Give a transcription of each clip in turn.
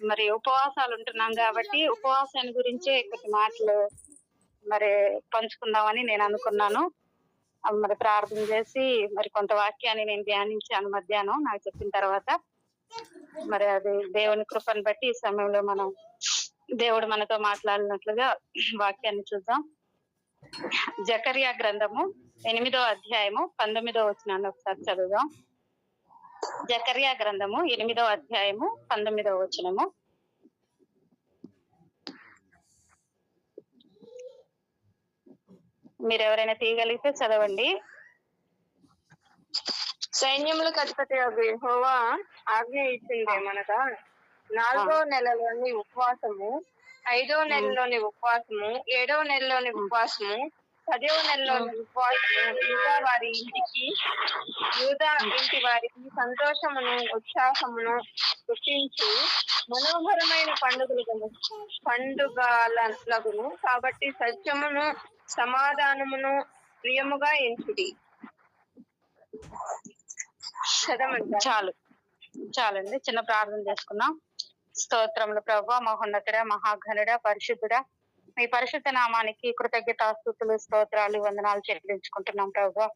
మరి ఉపవాసాలు ఉంటున్నాం కాబట్టి ఉపవాసాన్ని గురించే కొన్ని మాటలు మరి పంచుకుందామని నేను అనుకున్నాను. మరి ప్రార్థన చేసి మరి కొంత వాక్యాన్ని నేను ధ్యానించాను మధ్యాహ్నం నాకు చెప్పిన తర్వాత. మరి అది దేవుని కృపను బట్టి ఈ సమయంలో మనం దేవుడు మనతో మాట్లాడినట్లుగా వాక్యాన్ని చూద్దాం. జకర్యా గ్రంథము 8వ అధ్యాయము 19వ వచనాన్ని ఒకసారి చదువుదాం. జకర్యా గ్రంథము 8వ అధ్యాయము 19వ వచనము. మీరు ఎవరైనా తీయగలిగితే చదవండి. సైన్యములకు అధిపతి యెహోవా ఆజ్ఞ ఇచ్చిందేమనగా 4వ నెలలోని ఉపవాసము, 5వ నెలలోని ఉపవాసము, 7వ నెలలోని ఉపవాసము, 10వ నెలలోని ఉపవాసము యూదా ఇంటి వారికి సంతోషమును ఉత్సాహమును పుట్టించి మనోహరమైన పండుగలగును. కాబట్టి సత్యమును సమాధానమును ప్రియముగా ఎంచుడి. చాలండి, చిన్న ప్రార్థన చేసుకున్నాం. స్తోత్రములు ప్రభువా, మహోన్నతుడా, మహాఘనుడా, పరిశుద్ధుడా, మీ పరిశుద్ధ నామానికి కృతజ్ఞతాస్తుతులు, స్తోత్రాలు, వందనాలు చెల్లించుకుంటున్నాం ప్రభువా.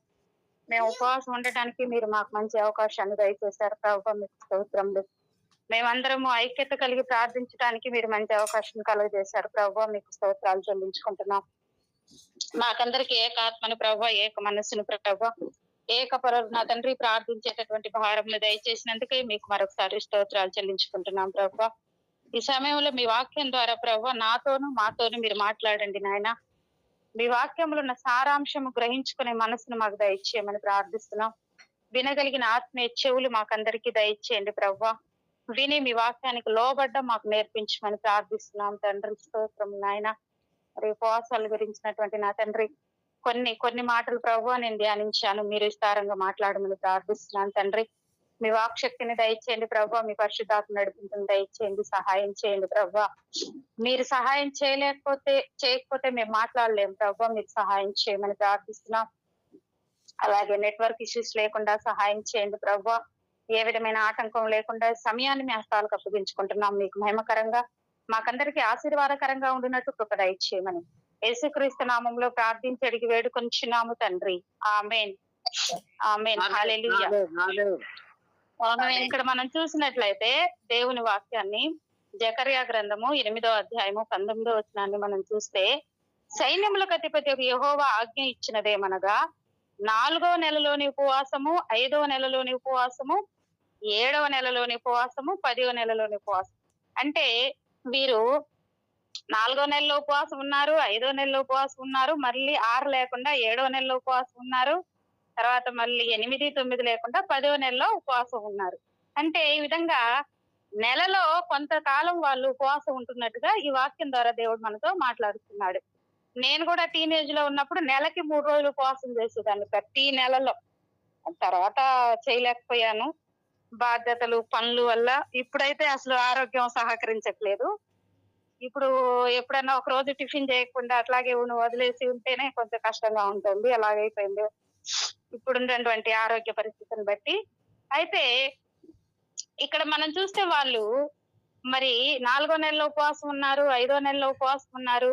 మేము ఉపవాసం ఉండటానికి మీరు మాకు మంచి అవకాశాన్ని దయచేశారు ప్రభువా, మీకు స్తోత్రములు. మేమందరము ఐక్యత కలిగి ప్రార్థించడానికి మీరు మంచి అవకాశం కలుగజేశారు ప్రభువా, మీకు స్తోత్రాలు చెల్లించుకుంటున్నాం. మాకందరికి ఏకాత్మను ప్రభువా, ఏక మనస్సును ప్రభువా, ఏకపరులు నా తండ్రి ప్రార్థించేటటువంటి భారములు దయచేసినందుకే మీకు మరొకసారి స్తోత్రాలు చెల్లించుకుంటున్నాం ప్రభువా. ఈ సమయంలో మీ వాక్యం ద్వారా ప్రభువా నాతోను మాతోను మీరు మాట్లాడండి నాయన. మీ వాక్యములు ఉన్న సారాంశము గ్రహించుకునే మనసును మాకు దయచేయమని ప్రార్థిస్తున్నాం. వినగలిగిన ఆత్మీయ చెవులు మాకందరికి దయచేయండి ప్రభువా. విని మీ వాక్యానికి లోబడ్డ మాకు నేర్పించమని ప్రార్థిస్తున్నాం తండ్రి. స్తోత్రం నాయన. మరి ఉపవాసాల గురించినటువంటి నా తండ్రి కొన్ని మాటలు ప్రభువా నేను ధ్యానించాను. మీరు విస్తారంగా మాట్లాడమని ప్రార్థిస్తున్నాను తండ్రి. మీ వాక్శక్తిని దయచేయండి ప్రభువా, మీ పరిశుద్ధాత్మ నడిపింపుని దయచేయండి, సహాయం చేయండి ప్రభువా. మీరు సహాయం చేయకపోతే మేము మాట్లాడలేము ప్రభువా, మీరు సహాయం చేయమని ప్రార్థిస్తున్నాం. అలాగే నెట్వర్క్ ఇష్యూస్ లేకుండా సహాయం చేయండి ప్రభువా. ఏ విధమైన ఆటంకం లేకుండా సమయాన్ని మీ హస్తాలకు అప్పగించుకుంటున్నాం. మీకు మహిమకరంగా మాకందరికి ఆశీర్వాదకరంగా ఉండినట్టు కృప దయచేయమని యేసుక్రీస్తు నామంలో ప్రార్థించి అడిగి వేడుకొంచున్నాము తండ్రి. ఆమేన్, ఆమేన్, హల్లెలూయా. ఇక్కడ మనం చూసినట్లయితే దేవుని వాక్యాన్ని జకర్యా గ్రంథము 8వ అధ్యాయము 19వ వచనాన్ని మనం చూస్తే, సైన్యములకు అధిపతి యెహోవా ఆజ్ఞ ఇచ్చినదేమనగా 4వ నెలలోని ఉపవాసము, 5వ నెలలోని ఉపవాసము, 7వ నెలలోని ఉపవాసము, 10వ నెలలోని ఉపవాసం. అంటే వీరు 4వ నెలలో ఉపవాసం ఉన్నారు, 5వ నెలలో ఉపవాసం ఉన్నారు, మళ్ళీ 6 లేకుండా 7వ నెలలో ఉపవాసం ఉన్నారు, తర్వాత మళ్ళీ 8, 9 లేకుండా 10వ నెలలో ఉపవాసం ఉన్నారు. అంటే ఈ విధంగా నెలలో కొంతకాలం వాళ్ళు ఉపవాసం ఉంటున్నట్టుగా ఈ వాక్యం ద్వారా దేవుడు మనతో మాట్లాడుతున్నాడు. నేను కూడా టీనేజ్ లో ఉన్నప్పుడు నెలకి 3 రోజులు ఉపవాసం చేసేదాన్ని ప్రతి నెలలో. తర్వాత చేయలేకపోయాను బాధ్యతలు పనులు వల్ల. ఇప్పుడైతే అసలు ఆరోగ్యం సహకరించట్లేదు. ఇప్పుడు ఎప్పుడన్నా ఒక రోజు టిఫిన్ చేయకుండా అట్లాగే వదిలేసి ఉంటేనే కొంచెం కష్టంగా ఉంటుంది. అలాగైపోయింది ఇప్పుడు ఉన్నటువంటి ఆరోగ్య పరిస్థితిని బట్టి. అయితే ఇక్కడ మనం చూస్తే వాళ్ళు మరి 4వ నెలలో ఉపవాసం ఉన్నారు, 5వ నెలలో ఉపవాసం ఉన్నారు,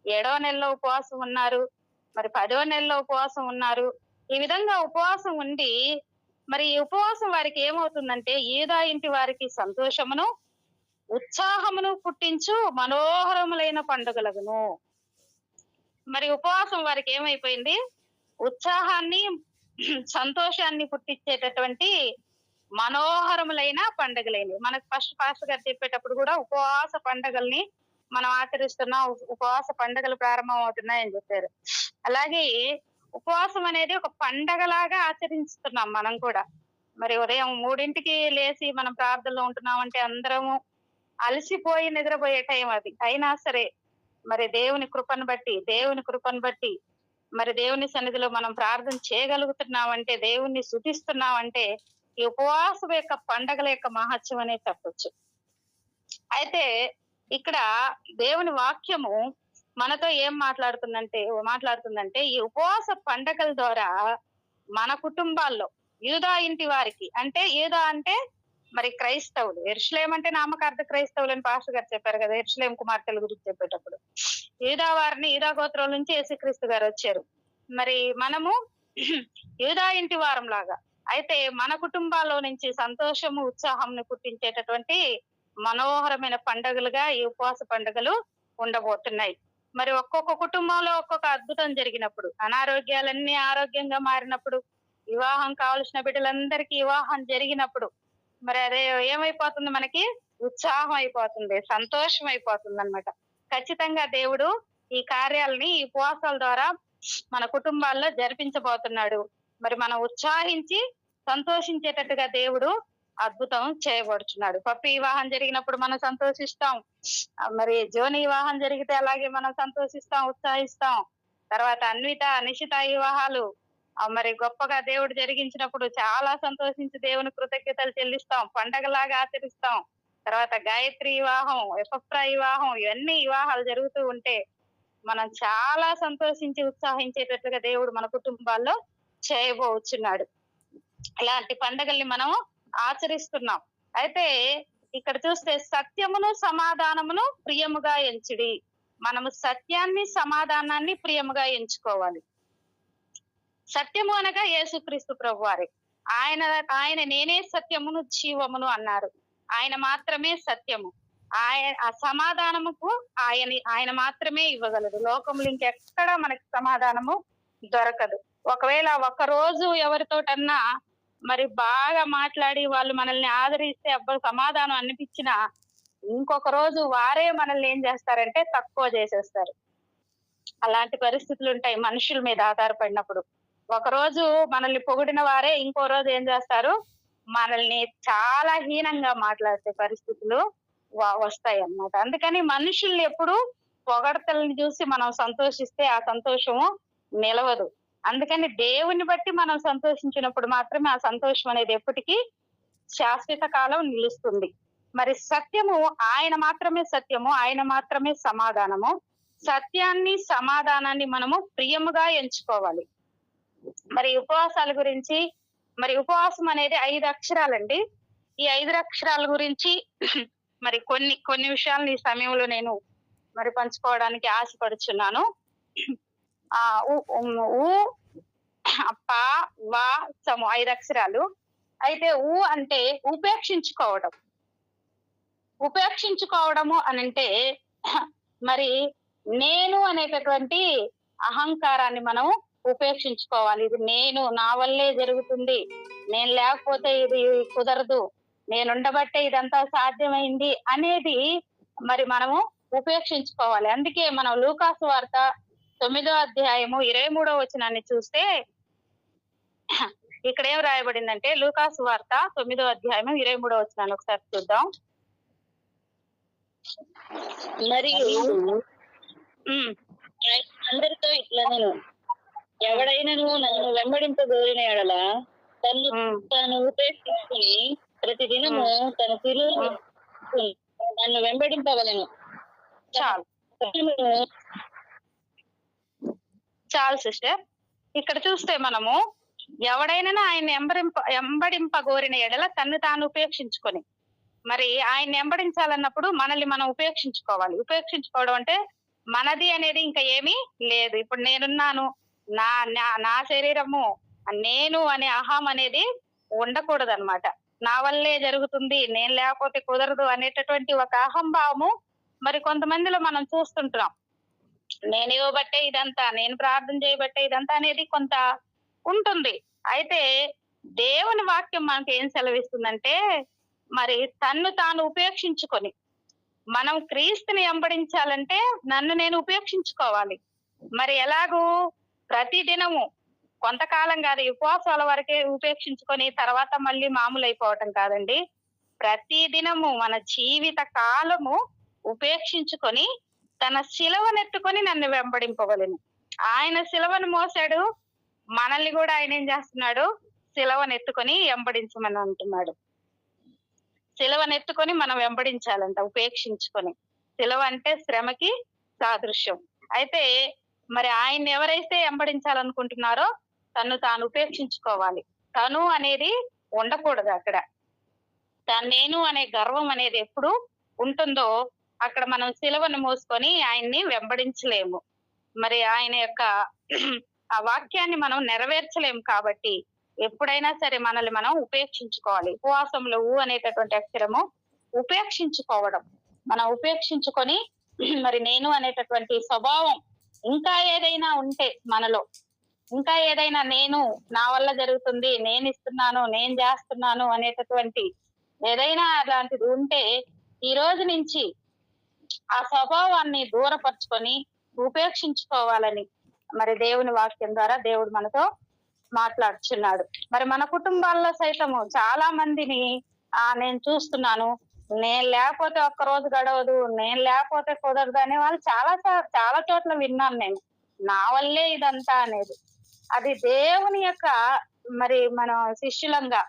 7వ నెలలో ఉపవాసం ఉన్నారు, మరి 10వ నెలలో ఉపవాసం ఉన్నారు. ఈ విధంగా ఉపవాసం ఉండి మరి ఈ ఉపవాసం వారికి ఏమవుతుందంటే యూదా ఇంటి వారికి సంతోషమును ఉత్సాహమును పుట్టించు మనోహరములైన పండుగలగును. మరి ఉపవాసం వారికి ఏమైపోయింది? ఉత్సాహాన్ని సంతోషాన్ని పుట్టించేటటువంటి మనోహరములైన పండుగలైనవి. మనకు ఫస్ట్ పాస్టర్ గారు చెప్పేటప్పుడు కూడా ఉపవాస పండుగల్ని మనం ఆచరిస్తున్నాం, ఉపవాస పండుగలు ప్రారంభం అవుతున్నాయని చెప్పారు. అలాగే ఉపవాసం అనేది ఒక పండగలాగా ఆచరిస్తున్నాం మనం కూడా. మరి ఉదయం 3ంటికి లేచి మనం ప్రార్థనలో ఉంటున్నాం అంటే అందరము అలసిపోయి నిద్రపోయే టైం అది. అయినా సరే మరి దేవుని కృపను బట్టి మరి దేవుని సన్నిధిలో మనం ప్రార్థన చేయగలుగుతున్నామంటే, దేవుణ్ణి స్తుతిస్తున్నామంటే ఈ ఉపవాసం యొక్క పండగల యొక్క మహత్యం అనే చెప్పొచ్చు. అయితే ఇక్కడ దేవుని వాక్యము మనతో ఏం మాట్లాడుతుందంటే ఈ ఉపవాస పండగల ద్వారా మన కుటుంబాల్లో యూదా ఇంటి వారికి, అంటే యూదా అంటే మరి క్రైస్తవులు, యెరూషలేం అంటే నామకార్థ క్రైస్తవులు అని పాస్టర్ గారు చెప్పారు కదా యెరూషలేం కుమార్తెల గురించి చెప్పేటప్పుడు. యూదా గోత్రం నుంచి యేసుక్రీస్తు గారు వచ్చారు. మరి మనము యూదా ఇంటి వారం లాగా. అయితే మన కుటుంబాల్లో నుంచి సంతోషము ఉత్సాహంను పుట్టించేటటువంటి మనోహరమైన పండుగలుగా ఈ ఉపవాస పండుగలు ఉండబోతున్నాయి. మరి ఒక్కొక్క కుటుంబంలో ఒక్కొక్క అద్భుతం జరిగినప్పుడు, అనారోగ్యాలన్నీ ఆరోగ్యంగా మారినప్పుడు, వివాహం కావలసిన బిడ్డలందరికీ వివాహం జరిగినప్పుడు మరి అదే ఏమైపోతుంది, మనకి ఉత్సాహం అయిపోతుంది, సంతోషం అయిపోతుంది అన్నమాట. ఖచ్చితంగా దేవుడు ఈ కార్యాలని ఈ ఉపవాసాల ద్వారా మన కుటుంబాల్లో జరిపించబోతున్నాడు. మరి మనం ఉత్సాహించి సంతోషించేటట్టుగా దేవుడు అద్భుతం చేయబడుచున్నాడు. పప్పి వివాహం జరిగినప్పుడు మనం సంతోషిస్తాం, మరి జోని వివాహం జరిగితే అలాగే మనం సంతోషిస్తాం, ఉత్సాహిస్తాం. తర్వాత అన్విత నిశిత వివాహాలు మరి గొప్పగా దేవుడు జరిగించినప్పుడు చాలా సంతోషించి దేవుని కృతజ్ఞతలు చెల్లిస్తాం, పండగలాగా ఆచరిస్తాం. తర్వాత గాయత్రి వివాహం, ఎఫ్రా వివాహం, ఇవన్నీ వివాహాలు జరుగుతూ ఉంటే మనం చాలా సంతోషించి ఉత్సాహించేటట్లుగా దేవుడు మన కుటుంబాల్లో చేయబోచున్నాడు. ఇలాంటి పండుగల్ని మనం ఆచరిస్తున్నాం. అయితే ఇక్కడ చూస్తే సత్యమును సమాధానమును ప్రియముగా ఎంచుడి. మనము సత్యాన్ని సమాధానాన్ని ప్రియముగా ఎంచుకోవాలి. సత్యము అనగా యేసుక్రీస్తు ప్రభువారే. ఆయన నేనే సత్యమును జీవమును అన్నారు. ఆయన మాత్రమే సత్యము. ఆ సమాధానముకు ఆయన మాత్రమే ఇవ్వగలడు. లోకంలో ఇంకెక్కడ మనకి సమాధానము దొరకదు. ఒకవేళ ఒక రోజు ఎవరితోటన్నా మరి బాగా మాట్లాడి వాళ్ళు మనల్ని ఆదరిస్తే అబ్బా సమాధానం అనిపించినా ఇంకొక రోజు వారే మనల్ని ఏం చేస్తారంటే తక్కువ చేసేస్తారు. అలాంటి పరిస్థితులు ఉంటాయి మనుషుల మీద ఆధారపడినప్పుడు. ఒక రోజు మనల్ని పొగిడిన వారే ఇంకో రోజు ఏం చేస్తారు, మనల్ని చాలా హీనంగా మాట్లాడే పరిస్థితులు వస్తాయి అన్నమాట. అందుకని మనుషుల్ని ఎప్పుడు పొగడతల్ని చూసి మనం సంతోషిస్తే ఆ సంతోషము నిలవదు. అందుకని దేవుని బట్టి మనం సంతోషించినప్పుడు మాత్రమే ఆ సంతోషం అనేది ఎప్పటికీ శాశ్వత కాలం నిలుస్తుంది. మరి సత్యము ఆయన మాత్రమే సత్యము, ఆయన మాత్రమే సమాధానము. సత్యాన్ని సమాధానాన్ని మనము ప్రియముగా ఎంచుకోవాలి. మరి ఉపవాసాల గురించి, మరి ఉపవాసం అనేది 5 అక్షరాలండి. ఈ 5 అక్షరాల గురించి మరి కొన్ని విషయాలను ఈ సమయంలో నేను మరి పంచుకోవడానికి ఆశపడుచున్నాను. సము 5 అక్షరాలు. అయితే అంటే ఉపేక్షించుకోవడము అనంటే మరి నేను అనేటటువంటి అహంకారాన్ని మనం ఉపేక్షించుకోవాలి. ఇది నేను, నా వల్లే జరుగుతుంది, నేను లేకపోతే ఇది కుదరదు, నేనుండబట్టే ఇదంతా సాధ్యమైంది అనేది మరి మనము ఉపేక్షించుకోవాలి. అందుకే మనం లూకాసు వార్త 9వ అధ్యాయము 23వ వచనాన్ని చూస్తే ఇక్కడ ఏం రాయబడిందంటే, లూకాసు వార్త 9వ అధ్యాయము 23వ వచనాన్ని ఒకసారి చూద్దాం. మరియు అందరితో ఇట్లా నేను ఎవడైనను నన్ను వెంబడింపగోరిన ఎడల తాను ఉపేక్షించుకుని ప్రతిదినము తన శిలువ నన్ను వెంబడింపవలను. చాలు సిస్టర్. ఇక్కడ చూస్తే మనము ఎవడైనా ఆయన వెంబడింపగోరిన ఎడల తన్ను తాను ఉపేక్షించుకొని, మరి ఆయన వెంబడించాలన్నప్పుడు మనల్ని మనం ఉపేక్షించుకోవాలి. ఉపేక్షించుకోవడం అంటే మనది అనేది ఇంకా ఏమీ లేదు. ఇప్పుడు నేనున్నాను, నా శరీరము, నేను అనే అహం అనేది ఉండకూడదు అన్నమాట. నా వల్లే జరుగుతుంది, నేను లేకపోతే కుదరదు అనేటటువంటి ఒక అహంభావము మరి కొంతమందిలో మనం చూస్తుంటున్నాం. నేను ఇవ్వబట్టే ఇదంతా, నేను ప్రార్థన చేయబట్టే ఇదంతా అనేది కొంత ఉంటుంది. అయితే దేవుని వాక్యం మనకి ఏం సెలవిస్తుందంటే, మరి తన్ను తాను ఉపేక్షించుకొని, మనం క్రీస్తుని వెంబడించాలంటే నన్ను నేను ఉపేక్షించుకోవాలి. మరి ఎలాగూ ప్రతిదినము, కొంతకాలం కాదు, ఉపవాసాల వరకే ఉపేక్షించుకొని తర్వాత మళ్ళీ మామూలు అయిపోవటం కాదండి. ప్రతిదినము మన జీవిత కాలము ఉపేక్షించుకొని తన శిలువనెత్తుకొని నన్ను వెంబడింపవలెను. ఆయన శిలువను మోసాడు, మనల్ని కూడా ఆయన ఏం చేస్తున్నాడు, శిలువనెత్తుకొని వెంబడించమని అంటున్నాడు. శిలువనెత్తుకొని మనం వెంబడించాలంట ఉపేక్షించుకొని. శిలువ అంటే శ్రమకి సాదృశ్యం. అయితే మరి ఆయన్ని ఎవరైతే వెంబడించాలనుకుంటున్నారో తను తాను ఉపేక్షించుకోవాలి. తను అనేది ఉండకూడదు అక్కడ. నేను అనే గర్వం అనేది ఎప్పుడు ఉంటుందో అక్కడ మనం సిలువను మోసుకొని ఆయన్ని వెంబడించలేము. మరి ఆయన యొక్క ఆ వాక్యాన్ని మనం నెరవేర్చలేము. కాబట్టి ఎప్పుడైనా సరే మనల్ని మనం ఉపేక్షించుకోవాలి. ఉపవాసంలో అనేటటువంటి అక్షరము ఉపేక్షించుకోవడం. మనం ఉపేక్షించుకొని మరి నేను అనేటటువంటి స్వభావం ఇంకా ఏదైనా ఉంటే మనలో, ఇంకా ఏదైనా నేను నా వల్ల జరుగుతుంది, నేను ఇస్తున్నాను, నేను చేస్తున్నాను అనేటటువంటి ఏదైనా అలాంటిది ఉంటే ఈ రోజు నుంచి ఆ స్వభావాన్ని దూరపరుచుకొని ఉపేక్షించుకోవాలని మరి దేవుని వాక్యం ద్వారా దేవుడు మనతో మాట్లాడుచున్నాడు. మరి మన కుటుంబాల్లో సైతము చాలా మందిని నేను చూస్తున్నాను, నేను లేకపోతే ఒక్క రోజు గడవదు, నేను లేకపోతే కుదరదు అనే వాళ్ళు చాలా చోట్ల విన్నాను నేను. నా వల్లే ఇదంతా అనేది. అది దేవుని యొక్క మరి మన శిష్యులంగా,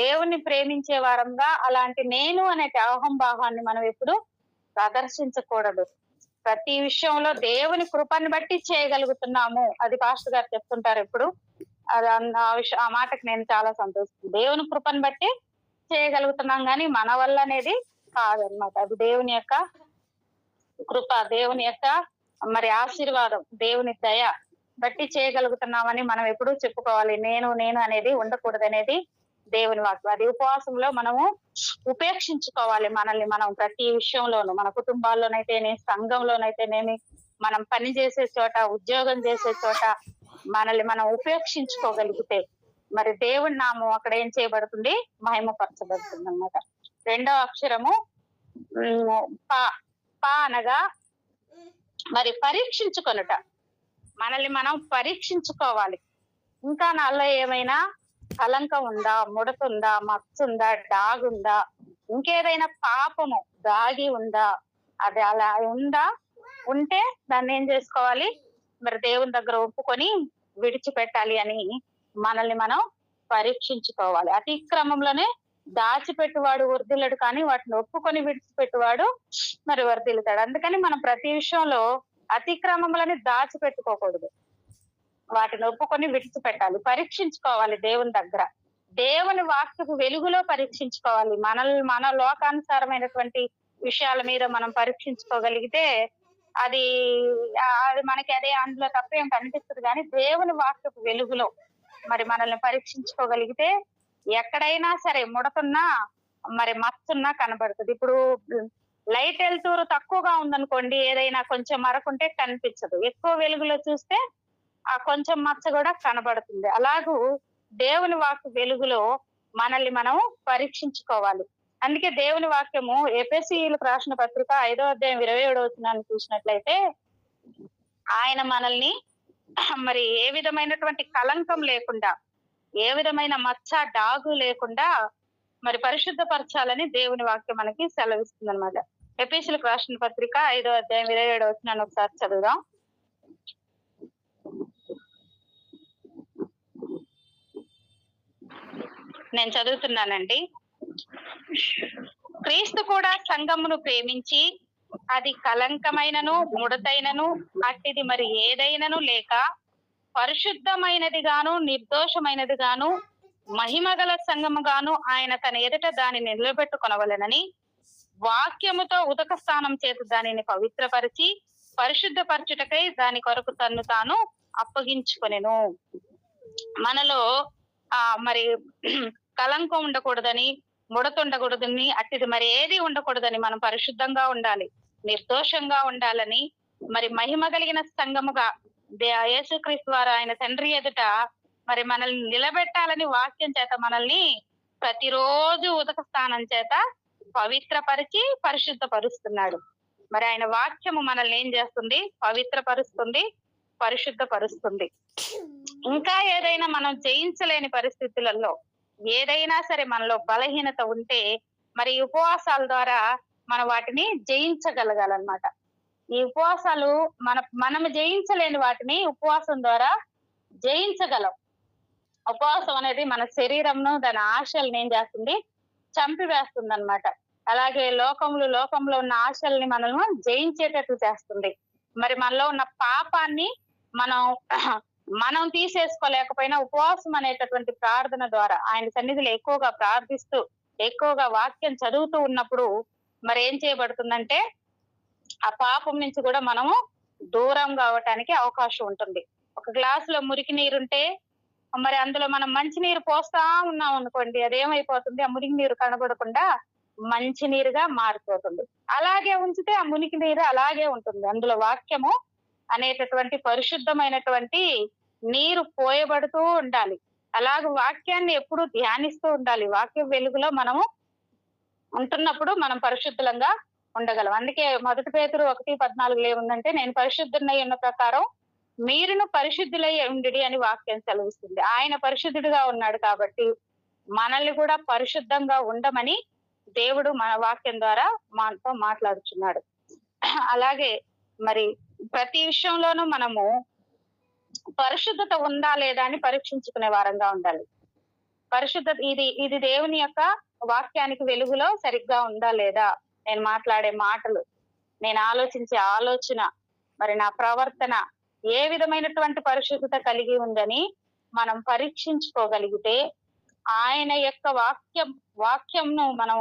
దేవుని ప్రేమించే వారంగా అలాంటి నేను అనే అహంభావాన్ని మనం ఎప్పుడు ప్రదర్శించకూడదు. ప్రతి విషయంలో దేవుని కృపని బట్టి చేయగలుగుతున్నాము. అది పాస్టర్ గారు చెప్తుంటారు ఎప్పుడు. అది ఆ మాటకి నేను చాలా సంతోషిస్తాను. దేవుని కృపని బట్టి చేయగలుగుతున్నాం కానీ మన వల్ల అనేది కాదనమాట. అది దేవుని యొక్క కృప, దేవుని యొక్క మరి ఆశీర్వాదం, దేవుని దయ బట్టి చేయగలుగుతున్నామని మనం ఎప్పుడూ చెప్పుకోవాలి. నేను అనేది ఉండకూడదు అనేది దేవుని వాక్యం. అది ఉపవాసంలో మనము ఉపేక్షించుకోవాలి మనల్ని మనం ప్రతి విషయంలోనూ. మన కుటుంబాల్లోనైతేనే, సంఘంలోనైతేనేమి, మనం పని చేసే చోట, ఉద్యోగం చేసే చోట మనల్ని మనం ఉపేక్షించుకోగలిగితే మరి దేవుడి నామం అక్కడ ఏం చేయబడుతుంది? మహిమపరచబడుతుంది అన్నమాట. రెండవ అక్షరము పా అనగా మరి పరీక్షించుకొనుట. మనల్ని మనం పరీక్షించుకోవాలి. ఇంకా నాలో ఏమైనా కలంకం ఉందా, ముడతుందా, మచ్చుందా, డాగుందా, ఇంకేదైనా పాపము దాగి ఉందా, అది అలా ఉందా, ఉంటే దాన్ని ఏం చేసుకోవాలి? మరి దేవుని దగ్గర ఒప్పుకొని విడిచిపెట్టాలి అని మనల్ని మనం పరీక్షించుకోవాలి. అతిక్రమంలోనే దాచిపెట్టువాడు వర్ధిల్లడు, కానీ వాటిని ఒప్పుకొని విడిచిపెట్టువాడు మరి వర్ధిల్లుతాడు. అందుకని మనం ప్రతి విషయంలో అతిక్రమములని దాచిపెట్టుకోకూడదు, వాటిని ఒప్పుకొని విడిచిపెట్టాలి. పరీక్షించుకోవాలి దేవుని దగ్గర, దేవుని వాక్యపు వెలుగులో పరీక్షించుకోవాలి. మన లోకానుసారమైనటువంటి విషయాల మీద మనం పరీక్షించుకోగలిగితే అది మనకి అదే అందులో తప్పేం కనిపిస్తుంది. కానీ దేవుని వాక్యపు వెలుగులో మరి మనల్ని పరీక్షించుకోగలిగితే ఎక్కడైనా సరే ముడతున్నా మరి మచ్చున్నా కనబడుతుంది. ఇప్పుడు లైట్ వెలుతురు తక్కువగా ఉందనుకోండి, ఏదైనా కొంచెం మరకుంటే కనిపించదు. ఎక్కువ వెలుగులో చూస్తే ఆ కొంచెం మచ్చ కూడా కనబడుతుంది. అలాగూ దేవుని వాక్య వెలుగులో మనల్ని మనం పరీక్షించుకోవాలి. అందుకే దేవుని వాక్యము ఎఫెసీయులకు రాసిన పత్రిక 5వ అధ్యాయం 27వ వచనాన్ని చూసినట్లయితే ఆయన మనల్ని మరి ఏ విధమైనటువంటి కలంకం లేకుండా, ఏ విధమైన మచ్చ డాగు లేకుండా మరి పరిశుద్ధపరచాలని దేవుని వాక్యం మనకి సెలవిస్తుంది అనమాట. ఎఫెసీయులకు రాసిన పత్రిక 5వ అధ్యాయం 27వ వచనాన్ని ఒకసారి చదువుదాం. నేను చదువుతున్నానండి. క్రీస్తు కూడా సంఘమును ప్రేమించి అది కలంకమైనను ముడతైనను అట్టిది మరి ఏదైనను లేక పరిశుద్ధమైనది గాను నిర్దోషమైనది గాను మహిమగల సంఘముగాను ఆయన తన ఎదుట దానిని నిలబెట్టుకొనవలెనని వాక్యముతో ఉదక స్నానం చేత దానిని పవిత్రపరిచి పరిశుద్ధపరచుటకై దాని కొరకు తన్ను తాను అప్పగించుకొనెను. మనలో మరి కలంకం ఉండకూడదని, ముడతుండకూడదని, అట్టిది మరి ఏది ఉండకూడదని, మనం పరిశుద్ధంగా ఉండాలి, నిర్దోషంగా ఉండాలని మరి మహిమ కలిగిన సంఘముగా యేసుక్రీస్తు వారు ఆయన తండ్రి ఎదుట మరి మనల్ని నిలబెట్టాలని వాక్యం చేత మనల్ని ప్రతిరోజు ఉదక స్నానం చేత పవిత్రపరిచి పరిశుద్ధపరుస్తున్నాడు. మరి ఆయన వాక్యము మనల్ని ఏం చేస్తుంది? పవిత్రపరుస్తుంది, పరిశుద్ధపరుస్తుంది. ఇంకా ఏదైనా మనం జయించలేని పరిస్థితులలో ఏదైనా సరే మనలో బలహీనత ఉంటే మరి ఉపవాసాల ద్వారా మనం వాటిని జయించగలగాలన్నమాట. ఈ ఉపవాసాలు మనం జయించలేని వాటిని ఉపవాసం ద్వారా జయించగలం. ఉపవాసం అనేది మన శరీరంను, దాని ఆశల్ని ఏం చేస్తుంది? చంపివేస్తుంది అన్నమాట. అలాగే లోకంలో ఉన్న ఆశల్ని మనల్ని జయించేటట్లు చేస్తుంది. మరి మనలో ఉన్న పాపాన్ని మనం తీసేసుకోలేకపోయినా ఉపవాసం అనేటటువంటి ప్రార్థన ద్వారా, ఆయన సన్నిధిలో ఎక్కువగా ప్రార్థిస్తూ ఎక్కువగా వాక్యం చదువుతూ ఉన్నప్పుడు మరి ఏం చేయబడుతుందంటే ఆ పాపం నుంచి కూడా మనము దూరం కావటానికి అవకాశం ఉంటుంది. ఒక గ్లాసులో మురికి నీరుంటే మరి అందులో మనం మంచి నీరు పోస్తా ఉన్నాం అనుకోండి, అదేమైపోతుంది, ఆ మురికి నీరు కనబడకుండా మంచి నీరుగా మారిపోతుంది. అలాగే ఉంచితే ఆ మునికి నీరు అలాగే ఉంటుంది. అందులో వాక్యము అనేటటువంటి పరిశుద్ధమైనటువంటి నీరు పోయబడుతూ ఉండాలి. అలాగే వాక్యాన్ని ఎప్పుడూ ధ్యానిస్తూ ఉండాలి. వాక్య వెలుగులో మనము ఉంటున్నప్పుడు మనం పరిశుద్ధంగా ఉండగలం. అందుకే 1 పేతురు 1:14 ఏముందంటే, నేను పరిశుద్ధునై ఉన్న ప్రకారం మీరును పరిశుద్ధులై ఉండుడి అని వాక్యం సెలవిస్తుంది. ఆయన పరిశుద్ధుడిగా ఉన్నాడు కాబట్టి మనల్ని కూడా పరిశుద్ధంగా ఉండమని దేవుడు మన వాక్యం ద్వారా మనతో మాట్లాడుచున్నాడు. అలాగే మరి ప్రతి విషయంలోనూ మనము పరిశుద్ధత ఉందా లేదా అని పరీక్షించుకునే వారంగా ఉండాలి. పరిశుద్ధత ఇది దేవుని యొక్క వాక్యానికి వెలుగులో సరిగ్గా ఉందా లేదా, నేను మాట్లాడే మాటలు, నేను ఆలోచించే ఆలోచన, మరి నా ప్రవర్తన ఏ విధమైనటువంటి పరిశుద్ధత కలిగి ఉందని మనం పరీక్షించుకోగలిగితే, ఆయన యొక్క వాక్యంను మనం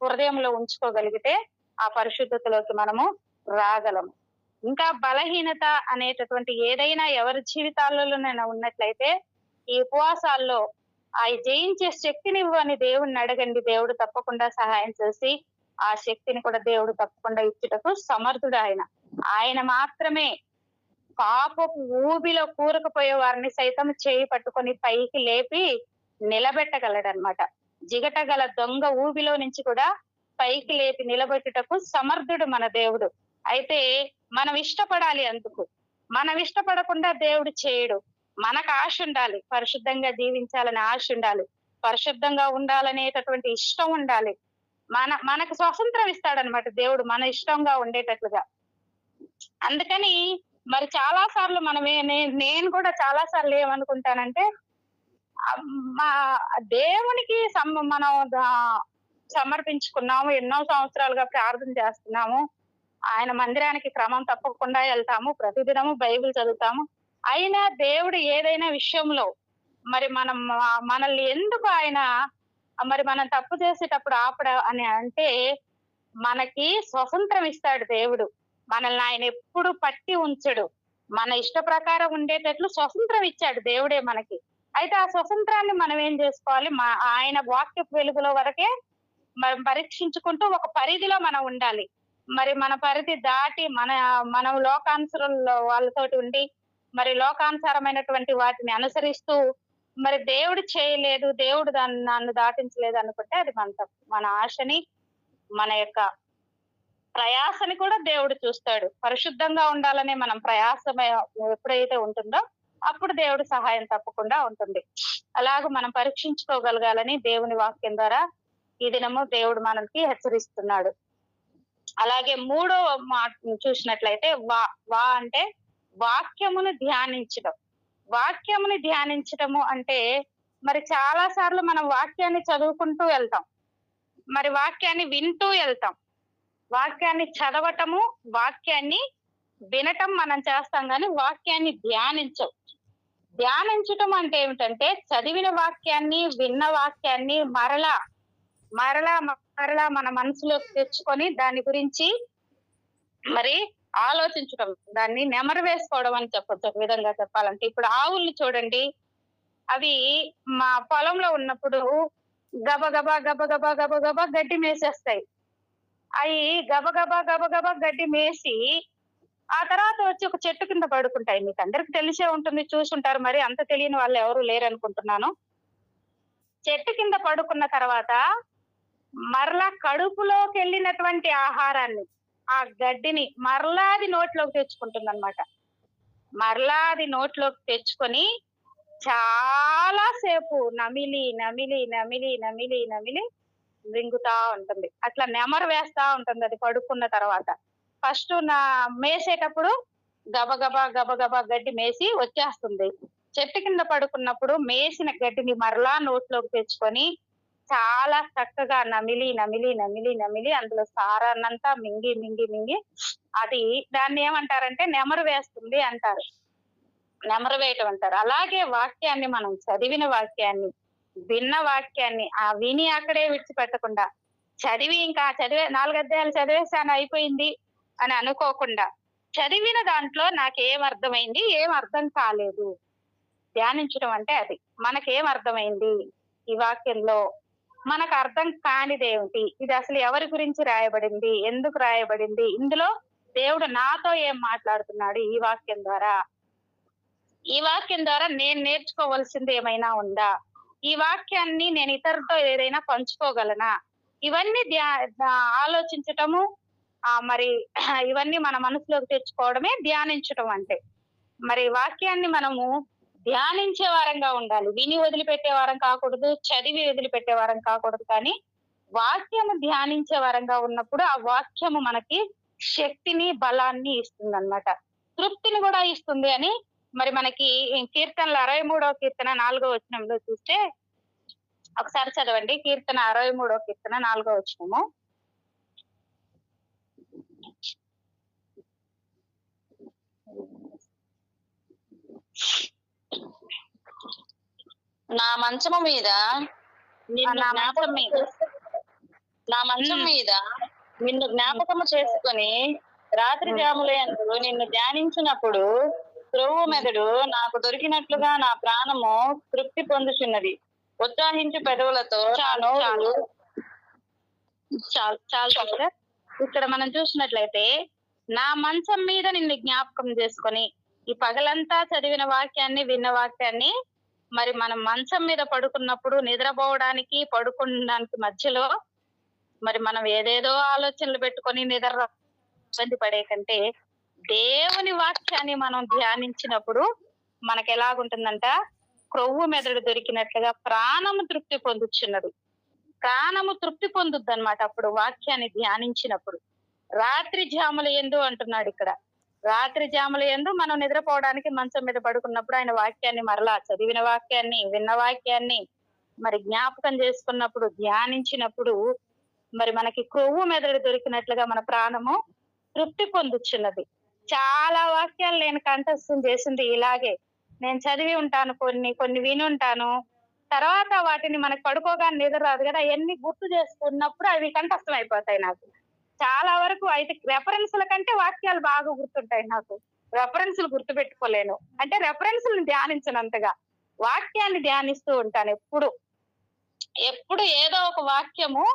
హృదయంలో ఉంచుకోగలిగితే ఆ పరిశుద్ధతలోకి మనము రాగలము. ఇంకా బలహీనత అనేటటువంటి ఏదైనా ఎవరి జీవితాలలోనైనా ఉన్నట్లయితే ఈ ఉపవాసాల్లో ఆ జయించే శక్తిని ఇవ్వని దేవుణ్ణి అడగండి. దేవుడు తప్పకుండా సహాయం చేసి ఆ శక్తిని కూడా దేవుడు తప్పకుండా ఇచ్చుటకు సమర్థుడు. ఆయన మాత్రమే పాపపు ఊబిలో కూరుకుపోయే వారిని సైతం చేయి పట్టుకొని పైకి లేపి నిలబెట్టగలడనమాట. జిగటగల దొంగ ఊబిలో నుంచి కూడా పైకి లేపి నిలబెట్టుటకు సమర్థుడు మన దేవుడు. అయితే మనం ఇష్టపడాలి. అందుకు మనం ఇష్టపడకుండా దేవుడు చేయడు. మనకు ఆశ ఉండాలి, పరిశుద్ధంగా జీవించాలని ఆశ ఉండాలి, పరిశుద్ధంగా ఉండాలనేటటువంటి ఇష్టం ఉండాలి. మనకు స్వతంత్రం ఇస్తాడనమాట దేవుడు మన ఇష్టంగా ఉండేటట్లుగా. అందుకని మరి చాలా సార్లు నేను కూడా చాలా సార్లు ఏమనుకుంటానంటే, మా దేవునికి మనం సమర్పించుకున్నాము, ఎన్నో సంవత్సరాలుగా ప్రార్థన చేస్తున్నాము, ఆయన మందిరానికి క్రమం తప్పకుండా వెళ్తాము, ప్రతిదినము బైబిల్ చదువుతాము. అయినా దేవుడు ఏదైనా విషయంలో మరి మనల్ని ఎందుకు ఆయన మరి మనం తప్పు చేసేటప్పుడు ఆపడ అని అంటే, మనకి స్వతంత్రం ఇస్తాడు దేవుడు. మనల్ని ఆయన ఎప్పుడు పట్టి ఉంచడు. మన ఇష్ట ప్రకారం ఉండేటట్లు స్వతంత్రం ఇచ్చాడు దేవుడే మనకి. అయితే ఆ స్వతంత్రాన్ని మనం ఏం చేసుకోవాలి, ఆయన వాక్యపు వెలుగులో వరకే మనం పరీక్షించుకుంటూ ఒక పరిధిలో మనం ఉండాలి. మరి మన పరిధి దాటి మనం లోకానుసరుల వాళ్ళతోటి ఉండి మరి లోకానుసారమైనటువంటి వాటిని అనుసరిస్తూ మరి దేవుడు చేయలేదు, దేవుడు నన్ను దాటించలేదు అనుకుంటే అది మన తప్పు. మన ఆశని, మన యొక్క ప్రయాసని కూడా దేవుడు చూస్తాడు. పరిశుద్ధంగా ఉండాలనే మనం ప్రయాసం ఎప్పుడైతే ఉంటుందో అప్పుడు దేవుడి సహాయం తప్పకుండా ఉంటుంది. అలాగే మనం పరీక్షించుకోగలగాలని దేవుని వాక్యం ద్వారా ఈ దినము దేవుడు మనకి హెచ్చరిస్తున్నాడు. అలాగే 3వ మాట చూసినట్లయితే అంటే వాక్యమును ధ్యానించడం. వాక్యముని ధ్యానించటము అంటే మరి చాలా సార్లు మనం వాక్యాన్ని చదువుకుంటూ వెళ్తాం, మరి వాక్యాన్ని వింటూ వెళ్తాం. వాక్యాన్ని చదవటము, వాక్యాన్ని వినటం మనం చేస్తాం, కానీ వాక్యాన్ని ధ్యానించటం అంటే ఏమిటంటే, చదివిన వాక్యాన్ని, విన్న వాక్యాన్ని మరలా మన మనసులోకి తెచ్చుకొని దాని గురించి మరి ఆలోచించడం, దాన్ని నెమరు వేసుకోవడం అని చెప్పొచ్చు. ఒక విధంగా చెప్పాలంటే, ఇప్పుడు ఆవుల్ని చూడండి, అవి మా పొలంలో ఉన్నప్పుడు గబగబా గడ్డి మేసేస్తాయి. అవి గబగబా గడ్డి మేసి ఆ తర్వాత వచ్చి ఒక చెట్టు కింద పడుకుంటాయి. మీకు అందరికి తెలిసే ఉంటుంది, చూసుంటారు. మరి అంత తెలియని వాళ్ళు ఎవరు లేరనుకుంటున్నాను. చెట్టు కింద పడుకున్న తర్వాత మరలా కడుపులోకి వెళ్ళినటువంటి ఆహారాన్ని, ఆ గడ్డిని మరలాది నోట్లోకి తెచ్చుకుంటుంది అనమాట. మరలాది నోట్లోకి తెచ్చుకొని చాలా సేపు నమిలి మింగుతా ఉంటుంది. అట్లా నెమరు వేస్తా ఉంటుంది అది పడుకున్న తర్వాత. ఫస్ట్ మేసేటప్పుడు గబగబా గడ్డి మేసి వచ్చేస్తుంది. చెట్టు కింద పడుకున్నప్పుడు మేసిన గడ్డిని మరలా నోట్లోకి తెచ్చుకొని చాలా చక్కగా నమిలి అందులో సారాన్నంతా మింగి అది దాన్ని ఏమంటారంటే నెమరు వేస్తుంది అంటారు, నెమరు వేయటం అంటారు. అలాగే వాక్యాన్ని, మనం చదివిన వాక్యాన్ని, విన్న వాక్యాన్ని విని అక్కడే విడిచిపెట్టకుండా చదివి ఇంకా 4 అధ్యాయాలు చదివేసాను అయిపోయింది అని అనుకోకుండా చదివిన దాంట్లో నాకేం అర్థమైంది, ఏం అర్థం కాలేదు. ధ్యానించడం అంటే అది. మనకేం అర్థమైంది ఈ వాక్యంలో, మనకు అర్థం కానిదేమిటి, ఇది అసలు ఎవరి గురించి రాయబడింది, ఎందుకు రాయబడింది, ఇందులో దేవుడు నాతో ఏం మాట్లాడుతున్నాడు ఈ వాక్యం ద్వారా, ఈ వాక్యం ద్వారా నేను నేర్చుకోవాల్సింది ఏమైనా ఉందా, ఈ వాక్యాన్ని నేను ఇతరులతో ఏదైనా పంచుకోగలనా, ఇవన్నీ ఆలోచించటము, మరి ఇవన్నీ మన మనసులోకి తెచ్చుకోవడమే ధ్యానించటం అంటే. మరి వాక్యాన్ని మనము ధ్యానించే వారంగా ఉండాలి, విని వదిలిపెట్టే వారం కాకూడదు, చదివి వదిలిపెట్టే వారం కాకూడదు. కానీ వాక్యము ధ్యానించే వారంగా ఉన్నప్పుడు ఆ వాక్యము మనకి శక్తిని, బలాన్ని ఇస్తుంది అన్నమాట, తృప్తిని కూడా ఇస్తుంది అని మరి మనకి కీర్తనలు 63వ కీర్తన 4వ వచనంలో చూస్తే, ఒకసారి చదవండి. కీర్తన 63వ కీర్తన 4వ వచనము. నా మంచము మీద నా మంచం మీద నిన్ను జ్ఞాపకము చేసుకొని రాత్రి జాములందు నిన్ను ధ్యానించినప్పుడు త్రొవ్వు మెదడు నాకు దొరికినట్లుగా నా ప్రాణము తృప్తి పొందుచున్నది. ఉత్సాహించు పెదవులతో చాలు సార్. ఇక్కడ మనం చూసినట్లయితే నా మంచం మీద నిన్ను జ్ఞాపకం చేసుకొని, ఈ పగలంతా చదివిన వాక్యాన్ని, విన్న వాక్యాన్ని మరి మనం మంచం మీద పడుకున్నప్పుడు నిద్రపోవడానికి పడుకోవడానికి మధ్యలో మరి మనం ఏదేదో ఆలోచనలు పెట్టుకొని నిద్ర ఇబ్బంది పడే కంటే దేవుని వాక్యాన్ని మనం ధ్యానించినప్పుడు మనకు ఎలాగుంటుందంట, క్రొవ్వు మెదడు దొరికినట్లుగా ప్రాణము తృప్తి పొందుచున్నది. ప్రాణము తృప్తి పొందుద్ది అన్నమాట అప్పుడు వాక్యాన్ని ధ్యానించినప్పుడు. రాత్రి జాముల యందు అంటున్నాడు ఇక్కడ. రాత్రి జాముల యందు మనం నిద్రపోవడానికి మంచం మీద పడుకున్నప్పుడు ఆయన వాక్యాన్ని మరలా చదివిన వాక్యాన్ని, విన్న వాక్యాన్ని మరి జ్ఞాపకం చేసుకున్నప్పుడు, ధ్యానించినప్పుడు మరి మనకి క్రొవ్వు మెదడు దొరికినట్లుగా మన ప్రాణము తృప్తి పొందుచున్నది. చాలా వాక్యాలు నేను కంఠస్థం చేసింది ఇలాగే. నేను చదివి ఉంటాను, కొన్ని విని ఉంటాను, తర్వాత వాటిని మనకు పడుకోగానే నిద్ర రాదు కదా, అవన్నీ గుర్తు చేసుకున్నప్పుడు అవి కంఠస్థం అయిపోతాయి నాకు. చాలా వరకు అయితే రెఫరెన్స్ల కంటే వాక్యాలు బాగా గుర్తుంటాయి నాకు. రెఫరెన్స్లు గుర్తు పెట్టుకోలేను, అంటే రెఫరెన్స్లు ధ్యానించనంతగా వాక్యాన్ని ధ్యానిస్తూ ఉంటాను. ఎప్పుడు ఏదో ఒక వాక్యము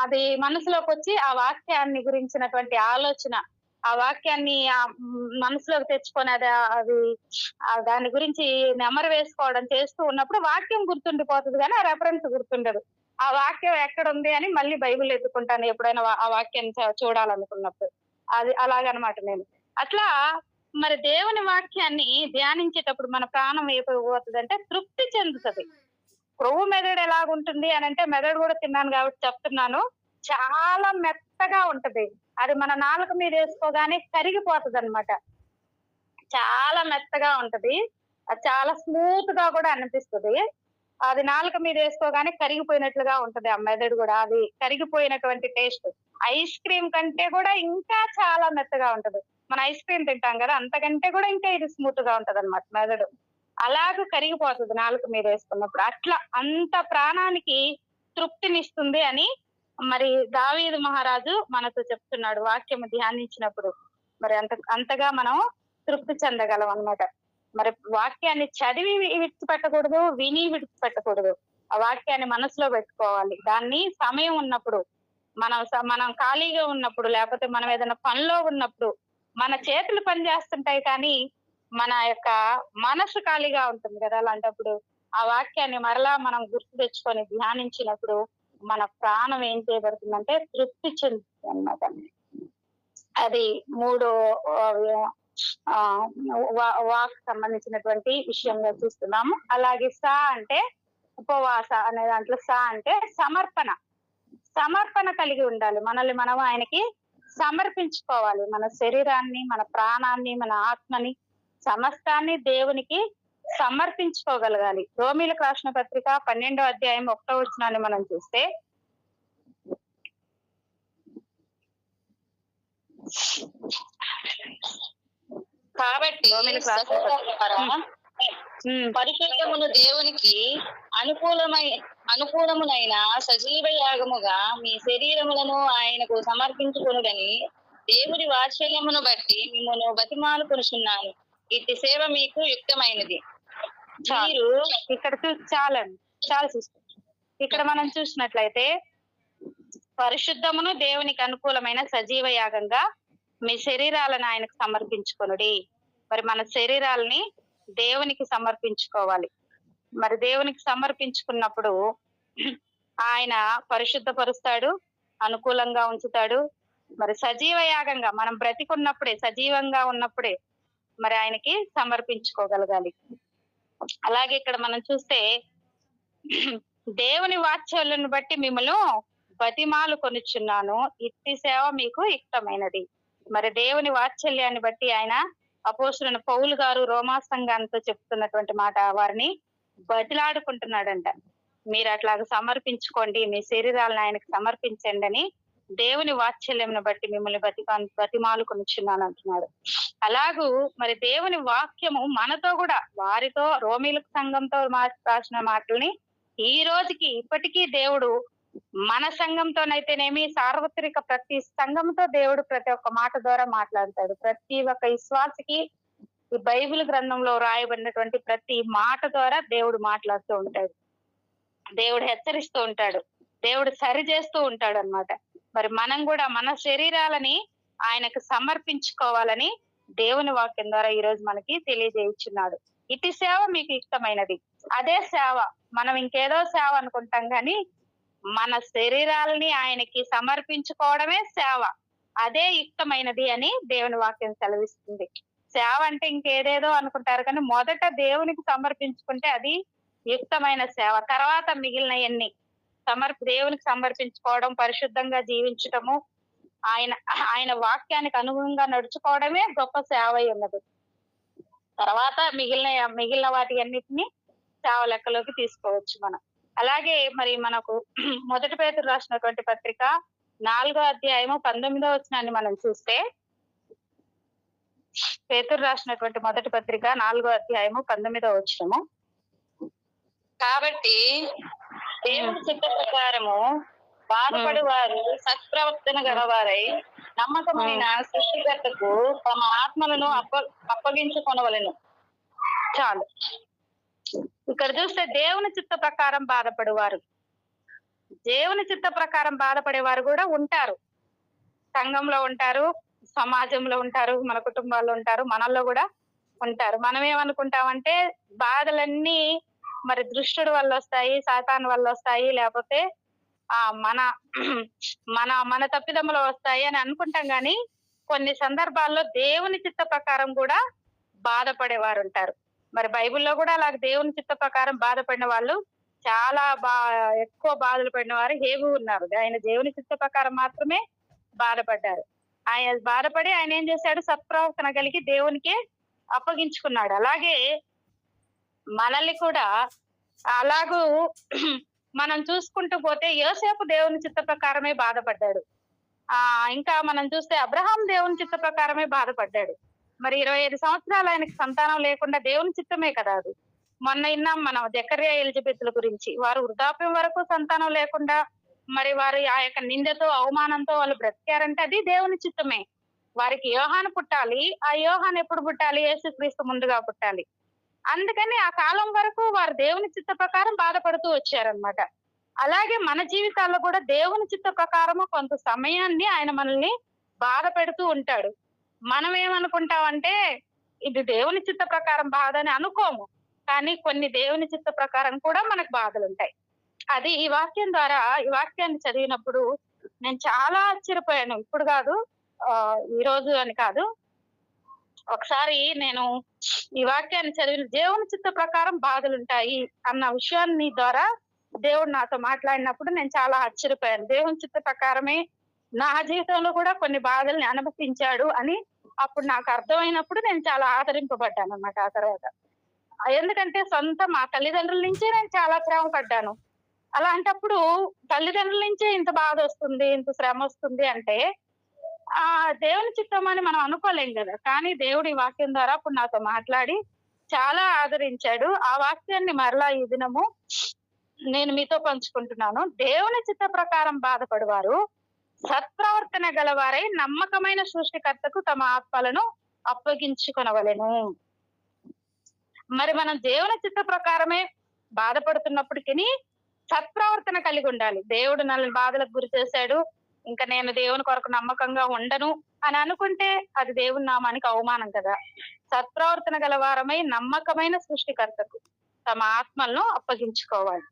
అది మనసులోకి వచ్చి ఆ వాక్యాన్ని గురించినటువంటి ఆలోచన, ఆ వాక్యాన్ని మనసులోకి తెచ్చుకొని అది దాని గురించి నెమరు వేసుకోవడం చేస్తూ ఉన్నప్పుడు వాక్యం గుర్తుండిపోతుంది కానీ ఆ రెఫరెన్స్ గుర్తుండదు. ఆ వాక్యం ఎక్కడ ఉంది అని మళ్ళీ బైబిల్ ఎత్తుకుంటాను ఎప్పుడైనా ఆ వాక్యాన్ని చూడాలనుకున్నప్పుడు. అది అలాగనమాట నేను. అట్లా మరి దేవుని వాక్యాన్ని ధ్యానించేటప్పుడు మన ప్రాణం అయిపోతుంది అంటే తృప్తి చెందుతుంది. క్రొవ్వు మెదడు ఎలాగుంటుంది అని అంటే, మెదడు కూడా తిన్నాను కాబట్టి చెప్తున్నాను, చాలా మెత్తగా ఉంటది. అది మన నాలుక మీద వేసుకోగానే కరిగిపోతుంది అన్నమాట. చాలా మెత్తగా ఉంటది, అది చాలా స్మూత్ గా కూడా అనిపిస్తుంది. అది నాలుక మీద వేసుకోగానే కరిగిపోయినట్లుగా ఉంటది ఆ మెదడు కూడా. అది కరిగిపోయినటువంటి టేస్ట్ ఐస్ క్రీమ్ కంటే కూడా ఇంకా చాలా మెత్తగా ఉంటది. మన ఐస్ క్రీమ్ తింటాం కదా, అంతకంటే కూడా ఇంకా ఇది స్మూత్ గా ఉంటది అన్నమాట మెదడు. అలాగూ కరిగిపోతుంది నాలుక మీద వేసుకున్నప్పుడు. అట్లా అంత ప్రాణానికి తృప్తినిస్తుంది అని మరి దావీదు మహారాజు మనతో చెప్తున్నాడు. వాక్యము ధ్యానించినప్పుడు మరి అంతగా మనం తృప్తి చెందగలం అన్నమాట. మరి వాక్యాన్ని చదివి విడిచిపెట్టకూడదు, విని విడిచిపెట్టకూడదు. ఆ వాక్యాన్ని మనసులో పెట్టుకోవాలి. దాన్ని సమయం ఉన్నప్పుడు, మనం ఖాళీగా ఉన్నప్పుడు, లేకపోతే మనం ఏదైనా పనిలో ఉన్నప్పుడు, మన చేతులు పని చేస్తుంటాయి కానీ మన యొక్క మనసు ఖాళీగా ఉంటుంది కదా, అలాంటప్పుడు ఆ వాక్యాన్ని మరలా మనం గుర్తు తెచ్చుకొని ధ్యానించినప్పుడు మన ప్రాణం ఏం చేయబడుతుందంటే తృప్తి చెందుతుంది అన్నమాట. అది 3 వాక్ సంబంధించినటువంటి విషయంగా చూస్తున్నాము. అలాగే సా అంటే ఉపవాస అనే దాంట్లో సా అంటే సమర్పణ కలిగి ఉండాలి. మనల్ని మనం ఆయనకి సమర్పించుకోవాలి. మన శరీరాన్ని, మన ప్రాణాన్ని, మన ఆత్మని, సమస్తాన్ని దేవునికి సమర్పించుకోగలగాలి. రోమీలకు రాసిన పత్రిక 12వ అధ్యాయం 1వ వచనాన్ని మనం చూస్తే, కాబట్టి పరిశుద్ధమును దేవునికి అనుకూలమునైన సజీవ యాగముగా మీ శరీరములను ఆయనకు సమర్పించుకొనుడని దేవుడి వాత్సల్యమును బట్టి మిమ్మల్ని బతిమాలుకొనుచున్నాను. ఇట్టి సేవ మీకు యుక్తమైనది. మీరు ఇక్కడ చాలా సిస్టర్. ఇక్కడ మనం చూసినట్లయితే పరిశుద్ధమును దేవునికి అనుకూలమైన సజీవ యాగంగా మీ శరీరాలను ఆయనకు సమర్పించుకొనుడి. మరి మన శరీరాలని దేవునికి సమర్పించుకోవాలి. మరి దేవునికి సమర్పించుకున్నప్పుడు ఆయన పరిశుద్ధపరుస్తాడు, అనుకూలంగా ఉంచుతాడు. మరి సజీవ యాగంగా మనం బ్రతికున్నప్పుడే, సజీవంగా ఉన్నప్పుడే మరి ఆయనకి సమర్పించుకోగలగాలి. అలాగే ఇక్కడ మనం చూస్తే దేవుని వాత్సల్యాన్ని బట్టి మిమ్మల్ని బతిమాలు కొనుచున్నాను, ఇట్టి సేవ మీకు యుక్తమైనది. మరి దేవుని వాత్సల్యాన్ని బట్టి ఆయన అపోస్తులైన పౌలు గారు రోమా సంఘానితో చెప్తున్నటువంటి మాట, వారిని బతిలాడుకుంటున్నాడంట. మీరు అట్లాగా సమర్పించుకోండి, మీ శరీరాలను ఆయనకు సమర్పించండి అని దేవుని వాత్సల్యం బట్టి మిమ్మల్ని బతిమాలు కొనుచున్నాను అంటున్నాడు. అలాగూ మరి దేవుని వాక్యము మనతో కూడా, వారితో రోమీలకు సంఘంతో రాసిన మాటల్ని ఈ రోజుకి ఇప్పటికీ దేవుడు మన సంఘంతోనైతేనేమి, సార్వత్రిక ప్రతి సంఘంతో దేవుడు ప్రతి ఒక్క మాట ద్వారా మాట్లాడతాడు. ప్రతి ఒక్క విశ్వాసికి ఈ బైబిల్ గ్రంథంలో రాయబడినటువంటి ప్రతి మాట ద్వారా దేవుడు మాట్లాడుతూ ఉంటాడు, దేవుడు హెచ్చరిస్తూ ఉంటాడు, దేవుడు సరి చేస్తూ ఉంటాడు అన్నమాట. మరి మనం కూడా మన శరీరాలని ఆయనకు సమర్పించుకోవాలని దేవుని వాక్యం ద్వారా ఈ రోజు మనకి తెలియజేయుచున్నాడు. ఇటు సేవ మీకు ఇష్టమైనది. అదే సేవ, మనం ఇంకేదో సేవ అనుకుంటాం కానీ మన శరీరాలని ఆయనకి సమర్పించుకోవడమే సేవ, అదే యుక్తమైనది అని దేవుని వాక్యం సెలవిస్తుంది. సేవ అంటే ఇంకేదేదో అనుకుంటారు కానీ మొదట దేవునికి సమర్పించుకుంటే అది యుక్తమైన సేవ. తర్వాత మిగిలినవన్నీ దేవునికి సమర్పించుకోవడం, పరిశుద్ధంగా జీవించటము, ఆయన వాక్యానికి అనుగుణంగా నడుచుకోవడమే గొప్ప సేవ అయి ఉన్నది. తర్వాత మిగిలిన వాటి అన్నిటిని సేవ లెక్కలోకి తీసుకోవచ్చు మనం. అలాగే మరి మనకు మొదటి పేతురు రాసినటువంటి పత్రిక 4వ అధ్యాయము 19వ వచనాన్ని మనం చూస్తే, పేతురు రాసినటువంటి మొదటి పత్రిక 4వ అధ్యాయము 19వ వచనము, కాబట్టి దేవుని చిత్త ప్రకారము బాధపడి వారు సత్ప్రవర్తన గలవారై నమ్మకమైన సృష్టికర్తకు తమ ఆత్మలను అప్పగించుకొనవలెను. చాలు. ఇక్కడ చూస్తే దేవుని చిత్త ప్రకారం బాధపడేవారు, దేవుని చిత్త ప్రకారం బాధపడేవారు కూడా ఉంటారు. సంఘంలో ఉంటారు, సమాజంలో ఉంటారు, మన కుటుంబాల్లో ఉంటారు, మనల్లో కూడా ఉంటారు. మనం ఏమనుకుంటామంటే బాధలన్నీ మరి దుష్టుడి వల్ల వస్తాయి, సాతాను వల్ల వస్తాయి, లేకపోతే మన మన మన తప్పిదములు వస్తాయి అని అనుకుంటాం. కానీ కొన్ని సందర్భాల్లో దేవుని చిత్త ప్రకారం కూడా బాధపడేవారు ఉంటారు. మరి బైబిల్లో కూడా అలాగే దేవుని చిత్త ప్రకారం బాధపడిన వాళ్ళు చాలా ఎక్కువ బాధలు పడిన వారు హేబు ఉన్నారు. ఆయన దేవుని చిత్త ప్రకారం మాత్రమే బాధపడ్డారు. ఆయన బాధపడి ఆయన ఏం చేశాడు, సత్ప్రవర్తన కలిగి దేవునికి అప్పగించుకున్నాడు. అలాగే మనల్ని కూడా అలాగూ మనం చూసుకుంటూ పోతే యోసేపు దేవుని చిత్త ప్రకారమే బాధపడ్డాడు. ఇంకా మనం చూస్తే అబ్రహాం దేవుని చిత్త ప్రకారమే బాధపడ్డాడు. మరి 25 సంవత్సరాలు ఆయనకి సంతానం లేకుండా దేవుని చిత్తమే కదా అది. మొన్న విన్నాం మనం జకర్యా ఎలిజబెత్ల గురించి. వారు వృద్ధాప్యం వరకు సంతానం లేకుండా మరి వారు ఆ యొక్క నిందతో అవమానంతో వాళ్ళు బ్రతికారంటే అది దేవుని చిత్తమే. వారికి యోహాను పుట్టాలి, ఆ యోహాను ఎప్పుడు పుట్టాలి, యేసుక్రీస్తు ముందుగా పుట్టాలి. అందుకని ఆ కాలం వరకు వారు దేవుని చిత్త ప్రకారం బాధపడుతూ వచ్చారనమాట. అలాగే మన జీవితాల్లో కూడా దేవుని చిత్త ప్రకారము కొంత సమయాన్ని ఆయన మనల్ని బాధ పెడుతూ ఉంటాడు. మనం ఏమనుకుంటామంటే ఇది దేవుని చిత్త ప్రకారం బాధ అని అనుకోము, కానీ కొన్ని దేవుని చిత్త ప్రకారం కూడా మనకు బాధలు ఉంటాయి. అది ఈ వాక్యం ద్వారా, ఈ వాక్యాన్ని చదివినప్పుడు నేను చాలా ఆశ్చర్యపోయాను. ఇప్పుడు కాదు, ఈ రోజు అని కాదు, ఒకసారి నేను ఈ వాక్యాన్ని చదివిన దేవుని చిత్త ప్రకారం బాధలు ఉంటాయి అన్న విషయాన్ని ద్వారా దేవుడు నాతో మాట్లాడినప్పుడు నేను చాలా ఆశ్చర్యపోయాను. దేవుని చిత్త ప్రకారమే నా జీవితంలో కూడా కొన్ని బాధల్ని అనుమతించాడు అని అప్పుడు నాకు అర్థమైనప్పుడు నేను చాలా ఆదరింపబడ్డాను అన్నమాట. ఆ తర్వాత ఎందుకంటే మా తల్లిదండ్రుల నుంచే నేను చాలా శ్రమ పడ్డాను. అలాంటప్పుడు తల్లిదండ్రుల నుంచే ఇంత బాధ వస్తుంది, ఇంత శ్రమ వస్తుంది అంటే దేవుని చిత్తం అని మనం అనుకోలేం కదా. కానీ దేవుడి వాక్యం ద్వారా అప్పుడు నాతో మాట్లాడి చాలా ఆదరించాడు. ఆ వాక్యాన్ని మరలా ఈ దినము నేను మీతో పంచుకుంటున్నాను. దేవుని చిత్త ప్రకారం బాధపడువారు సత్ప్రవర్తన గలవారై నమ్మకమైన సృష్టికర్తకు తమ ఆత్మలను అప్పగించుకొనవలెను. మరి మనం దేవుని చిత్త ప్రకారమే బాధపడుతున్నప్పటికీ సత్ప్రవర్తన కలిగి ఉండాలి. దేవుడు నన్ను బాధలకు గురి చేశాడు, ఇంకా నేను దేవుని కొరకు నమ్మకంగా ఉండను అని అనుకుంటే అది దేవుని నామానికి అవమానం కదా. సత్ప్రవర్తన గలవారమై నమ్మకమైన సృష్టికర్తకు తమ ఆత్మలను అప్పగించుకోవాలి.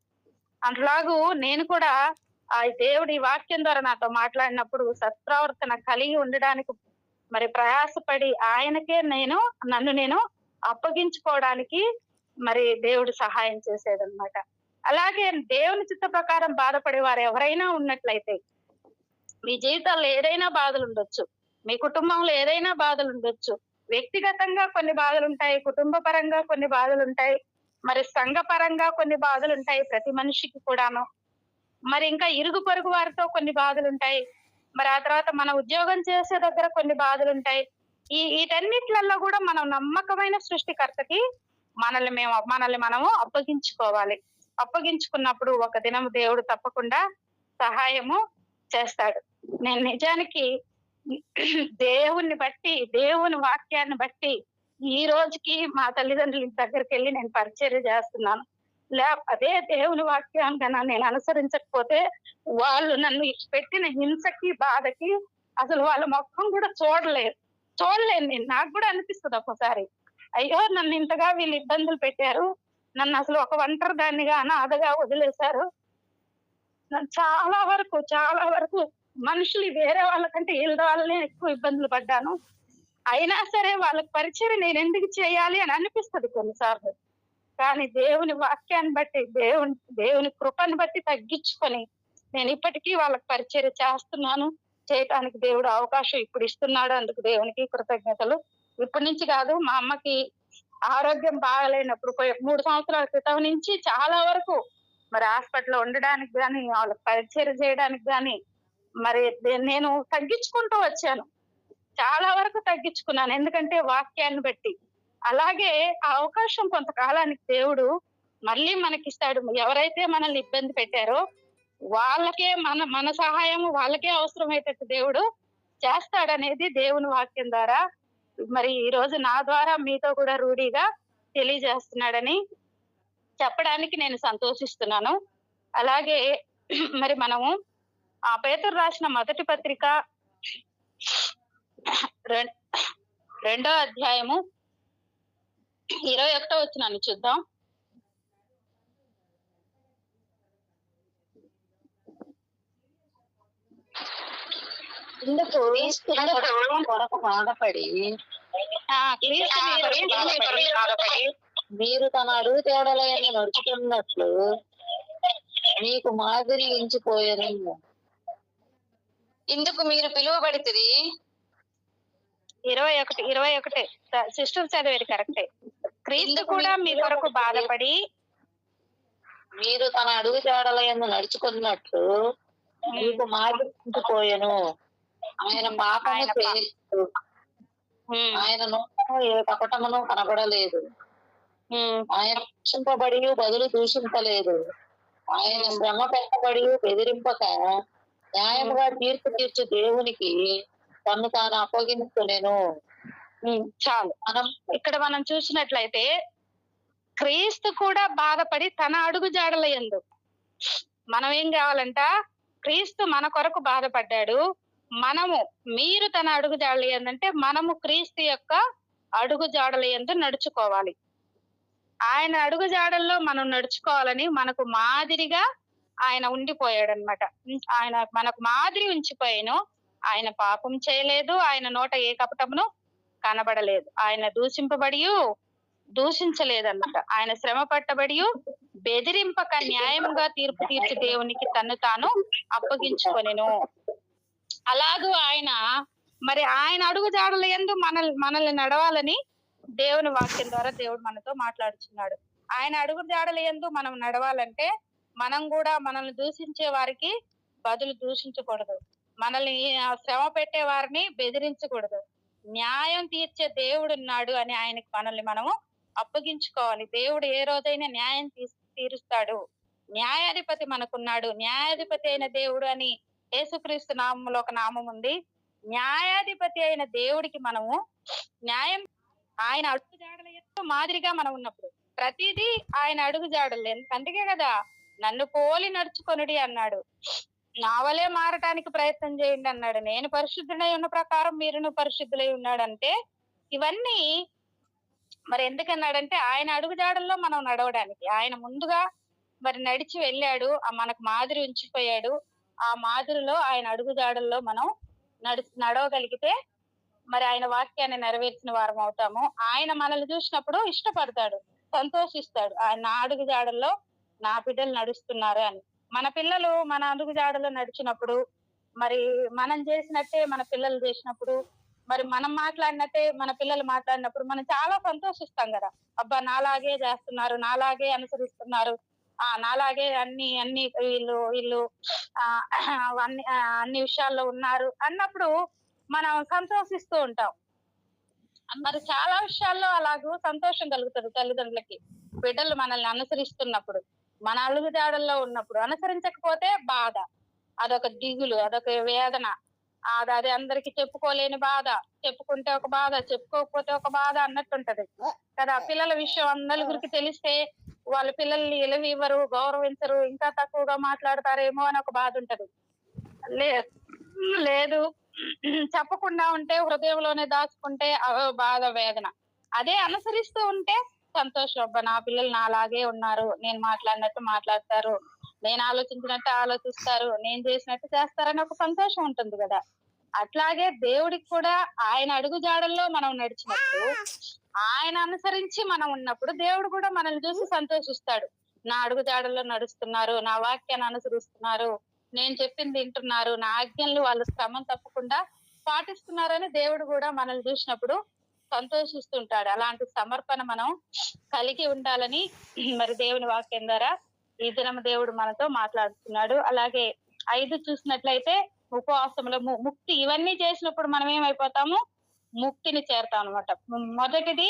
అట్లాగూ నేను కూడా ఆ దేవుడి వాక్యం ద్వారా నాతో మాట్లాడినప్పుడు సత్ప్రవర్తన కలిగి ఉండడానికి మరి ప్రయాసపడి ఆయనకే నన్ను నేను అప్పగించుకోవడానికి మరి దేవుడు సహాయం చేసేదన్నమాట. అలాగే దేవుని చిత్త ప్రకారం బాధపడే వారు ఎవరైనా ఉన్నట్లయితే, మీ జీవితాల్లో ఏదైనా బాధలు ఉండొచ్చు, మీ కుటుంబంలో ఏదైనా బాధలు ఉండొచ్చు, వ్యక్తిగతంగా కొన్ని బాధలు ఉంటాయి, కుటుంబ పరంగా కొన్ని బాధలు ఉంటాయి, మరి సంఘ పరంగా కొన్ని బాధలు ఉంటాయి ప్రతి మనిషికి కూడాను. మరి ఇంకా ఇరుగు పొరుగు వారితో కొన్ని బాధలు ఉంటాయి, మరి ఆ తర్వాత మన ఉద్యోగం చేసే దగ్గర కొన్ని బాధలు ఉంటాయి. వీటన్నిట్లలో కూడా మనం నమ్మకమైన సృష్టికర్తకి మనల్ని మనము అప్పగించుకోవాలి. అప్పగించుకున్నప్పుడు ఒక దినం దేవుడు తప్పకుండా సహాయము చేస్తాడు. నేను నిజానికి దేవుని బట్టి, దేవుని వాక్యాన్ని బట్టి ఈ రోజుకి మా తల్లిదండ్రుల దగ్గరికి వెళ్ళి నేను పరిచర్య చేస్తున్నాను. అదే దేవుని వాక్యాన్ని నేను అనుసరించకపోతే వాళ్ళు నన్ను పెట్టిన హింసకి, బాధకి అసలు వాళ్ళ ముఖం కూడా చూడలేను నేను. నాకు కూడా అనిపిస్తుంది ఒక్కోసారి, అయ్యో నన్ను ఇంతగా వీళ్ళు ఇబ్బందులు పెట్టారు, నన్ను అసలు ఒక ఒంటరి దాన్నిగా అనాథగా వదిలేశారు. చాలా వరకు మనుషులు వేరే వాళ్ళకంటే వీళ్ళ వాళ్ళనే ఎక్కువ ఇబ్బందులు పడ్డాను. అయినా సరే వాళ్ళకి పరిచయం నేను ఎందుకు చేయాలి అని అనిపిస్తుంది కొన్నిసార్లు. కానీ దేవుని వాక్యాన్ని బట్టి, దేవుని కృపను బట్టి తగ్గించుకొని నేను ఇప్పటికీ వాళ్ళకి పరిచయం చేస్తున్నాను. చేయటానికి దేవుడు అవకాశం ఇప్పుడు ఇస్తున్నాడు. అందుకు దేవునికి కృతజ్ఞతలు. ఇప్పటి నుంచి కాదు, మా అమ్మకి ఆరోగ్యం బాగాలేనప్పుడు 3 సంవత్సరాల క్రితం నుంచి చాలా వరకు మరి హాస్పిటల్లో ఉండడానికి కానీ, వాళ్ళకి పరిచయం చేయడానికి కానీ మరి నేను తగ్గించుకుంటూ వచ్చాను. చాలా వరకు తగ్గించుకున్నాను, ఎందుకంటే వాక్యాన్ని బట్టి. అలాగే ఆ అవకాశం కొంతకాలానికి దేవుడు మళ్ళీ మనకిస్తాడు. ఎవరైతే మనల్ని ఇబ్బంది పెట్టారో వాళ్ళకే మన సహాయం వాళ్ళకే అవసరమయ్యేటట్టు దేవుడు చేస్తాడనేది దేవుని వాక్యం ద్వారా మరి ఈ రోజు నా ద్వారా మీతో కూడా రూఢిగా తెలియజేస్తున్నాడని చెప్పడానికి నేను సంతోషిస్తున్నాను. అలాగే మరి మనము ఆ పేతురు రాసిన మొదటి పత్రిక 2వ అధ్యాయము 21వ వచనాన్ని చూద్దాం. కొరకు బాధపడి మీరు తన అడుగు తేడలైన నడుచుకున్నట్లు మీకు మాదిరి ఎంచిపోయారు. ఇందుకు మీరు పిలువబడితిరి. 21 సిస్టర్ చదివేది కరెక్టే. క్రీస్తు కూడా మీ కొరకు బాధపడి మీరు తన అడుగు తేడలైన నడుచుకున్నట్లు మీకు మాదిరి ఎంచిపోయాను. ఆయన పాపము చేయలేదు, ఆయన నోటలో ఏ కపటమును కనబడలేదు, ఆయన రక్షింపబడి బదులు దూషించలేదు, ఆయన శ్రమ పెట్టబడి బెదిరింపక న్యాయముగా తీర్పు తీర్చు దేవునికి తను తాను అప్పగించుకునేను. చాలు. ఇక్కడ మనం చూసినట్లయితే క్రీస్తు కూడా బాధపడి తన అడుగు జాడల యందు, మనం ఏం కావాలంట, క్రీస్తు మన కొరకు బాధపడ్డాడు, మీరు తన అడుగు జాడల యందంటే మనము క్రీస్తు యొక్క అడుగు జాడల యందు నడుచుకోవాలి. ఆయన అడుగు జాడల్లో మనం నడుచుకోవాలని మనకు మాదిరిగా ఆయన ఉండిపోయాడు అనమాట. ఆయన మనకు మాదిరి ఉంచిపోయాను. ఆయన పాపం చేయలేదు, ఆయన నోట ఏ కపటమును కనబడలేదు, ఆయన దూషించలేదన్నమాట. ఆయన శ్రమ పట్టబడి బెదిరింపక న్యాయముగా తీర్పు తీర్చి దేవునికి తను తాను అప్పగించుకొనెను. అలాగూ ఆయన అడుగు జాడల యందు మనల్ని నడవాలని దేవుని వాక్యం ద్వారా దేవుడు మనతో మాట్లాడుచున్నాడు. ఆయన అడుగు జాడల యందు మనం నడవాలంటే మనం కూడా మనల్ని దూషించే వారికి బదులు దూషించకూడదు, మనల్ని శ్రమ పెట్టే వారిని బెదిరించకూడదు. న్యాయం తీర్చే దేవుడు ఉన్నాడు అని మనల్ని మనము అప్పగించుకోవాలి. దేవుడు ఏ రోజైనా న్యాయం తీరుస్తాడు. న్యాయాధిపతి మనకున్నాడు. న్యాయాధిపతి అయిన దేవుడు అని యేసుక్రీస్తు నామంలో ఒక నామం ఉంది. న్యాయాధిపతి అయిన దేవుడికి మనము న్యాయం, ఆయన అడుగు జాడల ఎంతో మాదిరిగా మనం ఉన్నప్పుడు ప్రతిదీ ఆయన అడుగు జాడలు. అందుకే కదా నన్ను పోలి నడుచుకొనుడి అన్నాడు. నా వలే మారటానికి ప్రయత్నం చేయండి అన్నాడు. నేను పరిశుద్ధుడై ఉన్న ప్రకారం మీరును పరిశుద్ధులై ఉన్నాడంటే ఇవన్నీ మరి ఎందుకన్నాడంటే ఆయన అడుగుజాడల్లో మనం నడవడానికి. ఆయన ముందుగా మరి నడిచి వెళ్ళాడు, మనకు మాదిరి ఉంచిపోయాడు. ఆ మాదిరిలో ఆయన అడుగుజాడల్లో మనం నడవగలిగితే మరి ఆయన వాక్యాన్ని నెరవేర్చిన వారం అవుతాము. ఆయన మనల్ని చూసినప్పుడు ఇష్టపడతాడు, సంతోషిస్తాడు. ఆయన నా అడుగుజాడల్లో నా బిడ్డలు నడుస్తున్నారు అని. మన పిల్లలు మన అడుగుజాడలో నడిచినప్పుడు, మరి మనం చేసినట్టే మన పిల్లలు చేసినప్పుడు, మరి మనం మాట్లాడినట్టే మన పిల్లలు మాట్లాడినప్పుడు మనం చాలా సంతోషిస్తాం కదా. అబ్బా నాలాగే చేస్తున్నారు, నాలాగే అనుసరిస్తున్నారు, నాలాగే అన్ని వీళ్ళు అన్ని విషయాల్లో ఉన్నారు అన్నప్పుడు మనం సంతోషిస్తూ ఉంటాం. మరి చాలా విషయాల్లో అలాగూ సంతోషం కలుగుతుంది తల్లిదండ్రులకి. బిడ్డలు మనల్ని అనుసరిస్తున్నప్పుడు, మన అడుగుజాడల్లో ఉన్నప్పుడు. అనుసరించకపోతే బాధ, అదొక దిగులు, అదొక వేదన, అది అందరికి చెప్పుకోలేని బాధ. చెప్పుకుంటే ఒక బాధ, చెప్పుకోకపోతే ఒక బాధ అన్నట్టుంటది కదా. పిల్లల విషయం నలుగురికి తెలిస్తే వాళ్ళ పిల్లల్ని ఇవ్వరు, గౌరవించరు, ఇంకా తక్కువగా మాట్లాడతారేమో అని ఒక బాధ ఉంటది. లేదు చెప్పకుండా ఉంటే, హృదయంలోనే దాచుకుంటే బాధ, వేదన. అదే అనుసరిస్తూ ఉంటే సంతోషం. అబ్బా నా పిల్లలు నాలాగే ఉన్నారు, నేను మాట్లాడినట్టు మాట్లాడతారు, నేను ఆలోచించినట్టు ఆలోచిస్తారు, నేను చేసినట్టు చేస్తారని ఒక సంతోషం ఉంటుంది కదా. అట్లాగే దేవుడికి కూడా ఆయన అడుగుజాడల్లో మనం నడిచినప్పుడు, ఆయన అనుసరించి మనం ఉన్నప్పుడు దేవుడు కూడా మనల్ని చూసి సంతోషిస్తాడు. నా అడుగుజాడల్లో నడుస్తున్నారు, నా వాక్యాన్ని అనుసరిస్తున్నారు, నేను చెప్పింది వింటున్నారు, నా ఆజ్ఞలు వాళ్ళు క్రమం తప్పకుండా పాటిస్తున్నారని దేవుడు కూడా మనల్ని చూసినప్పుడు సంతోషిస్తుంటాడు. అలాంటి సమర్పణ మనం కలిగి ఉండాలని మరి దేవుని వాక్యం ద్వారా ఈ దినం దేవుడు మనతో మాట్లాడుతున్నాడు. అలాగే 5 చూసినట్లయితే ఉపవాసంలో ముక్తి. ఇవన్నీ చేసినప్పుడు మనం ఏమైపోతాము? ముక్తిని చేరుతాం అనమాట. మొదటిది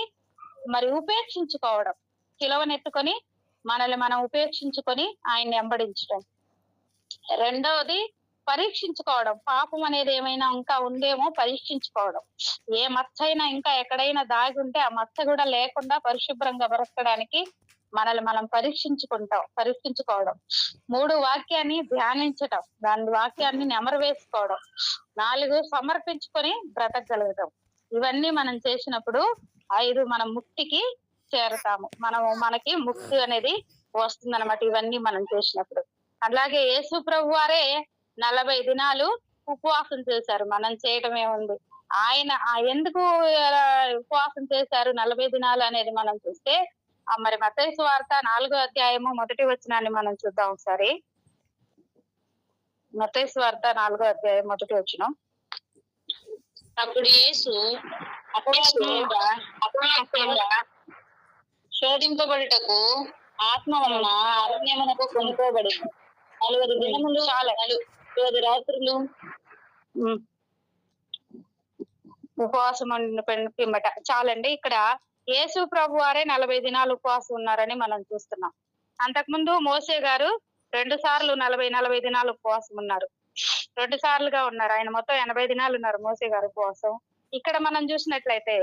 మరి ఉపేక్షించుకోవడం, శిలువనెత్తుకొని మనల్ని మనం ఉపేక్షించుకొని ఆయన్ని వెంబడించడం. రెండవది పరీక్షించుకోవడం, పాపం అనేది ఏమైనా ఇంకా ఉందేమో పరీక్షించుకోవడం. ఏ మచ్చైనా ఇంకా ఎక్కడైనా దాగి ఉంటే ఆ మచ్చ కూడా లేకుండా పరిశుభ్రంగా బ్రతకడానికి మనల్ని మనం పరీక్షించుకోవడం. 3 వాక్యాన్ని ధ్యానించటం, దాని వాక్యాన్ని నెమరవేసుకోవడం. 4 సమర్పించుకొని బ్రతకగలగటం. ఇవన్నీ మనం చేసినప్పుడు 5 మనం ముక్తికి చేరతాము. మనకి ముక్తి అనేది వస్తుందన్నమాట ఇవన్నీ మనం చేసినప్పుడు. అలాగే యేసు ప్రభు వారే 40 దినాలు ఉపవాసం చేశారు. మనం చేయటం ఏముంది? ఆయన ఎందుకు ఉపవాసం చేశారు 40 దినాలు అనేది మనం చూస్తే, మరి మత్తయి సువార్త 4వ అధ్యాయము 1వ వచనాన్ని మనం చూద్దాం ఒకసారి. మత్తయి సువార్త 4వ అధ్యాయం 1వ వచనం. అప్పుడు యేసు శోధింపబడుటకు ఆత్మ వలన అరణ్యమునకు కొనుక్కోబడింది. 40 దినములు 40 రాత్రులు ఉపవాసం పిమ్మట. చాలండి. ఇక్కడ యేసు ప్రభు వారే 40 దినాలు ఉపవాసం ఉన్నారని మనం చూస్తున్నాం. అంతకుముందు మోసే గారు 2 సార్లు 40 దినాలు ఉపవాసం ఉన్నారు. 2 సార్లుగా ఉన్నారు. ఆయన మొత్తం 80 దినాలు ఉన్నారు మోసే గారు ఉపవాసం. ఇక్కడ మనం చూసినట్లయితే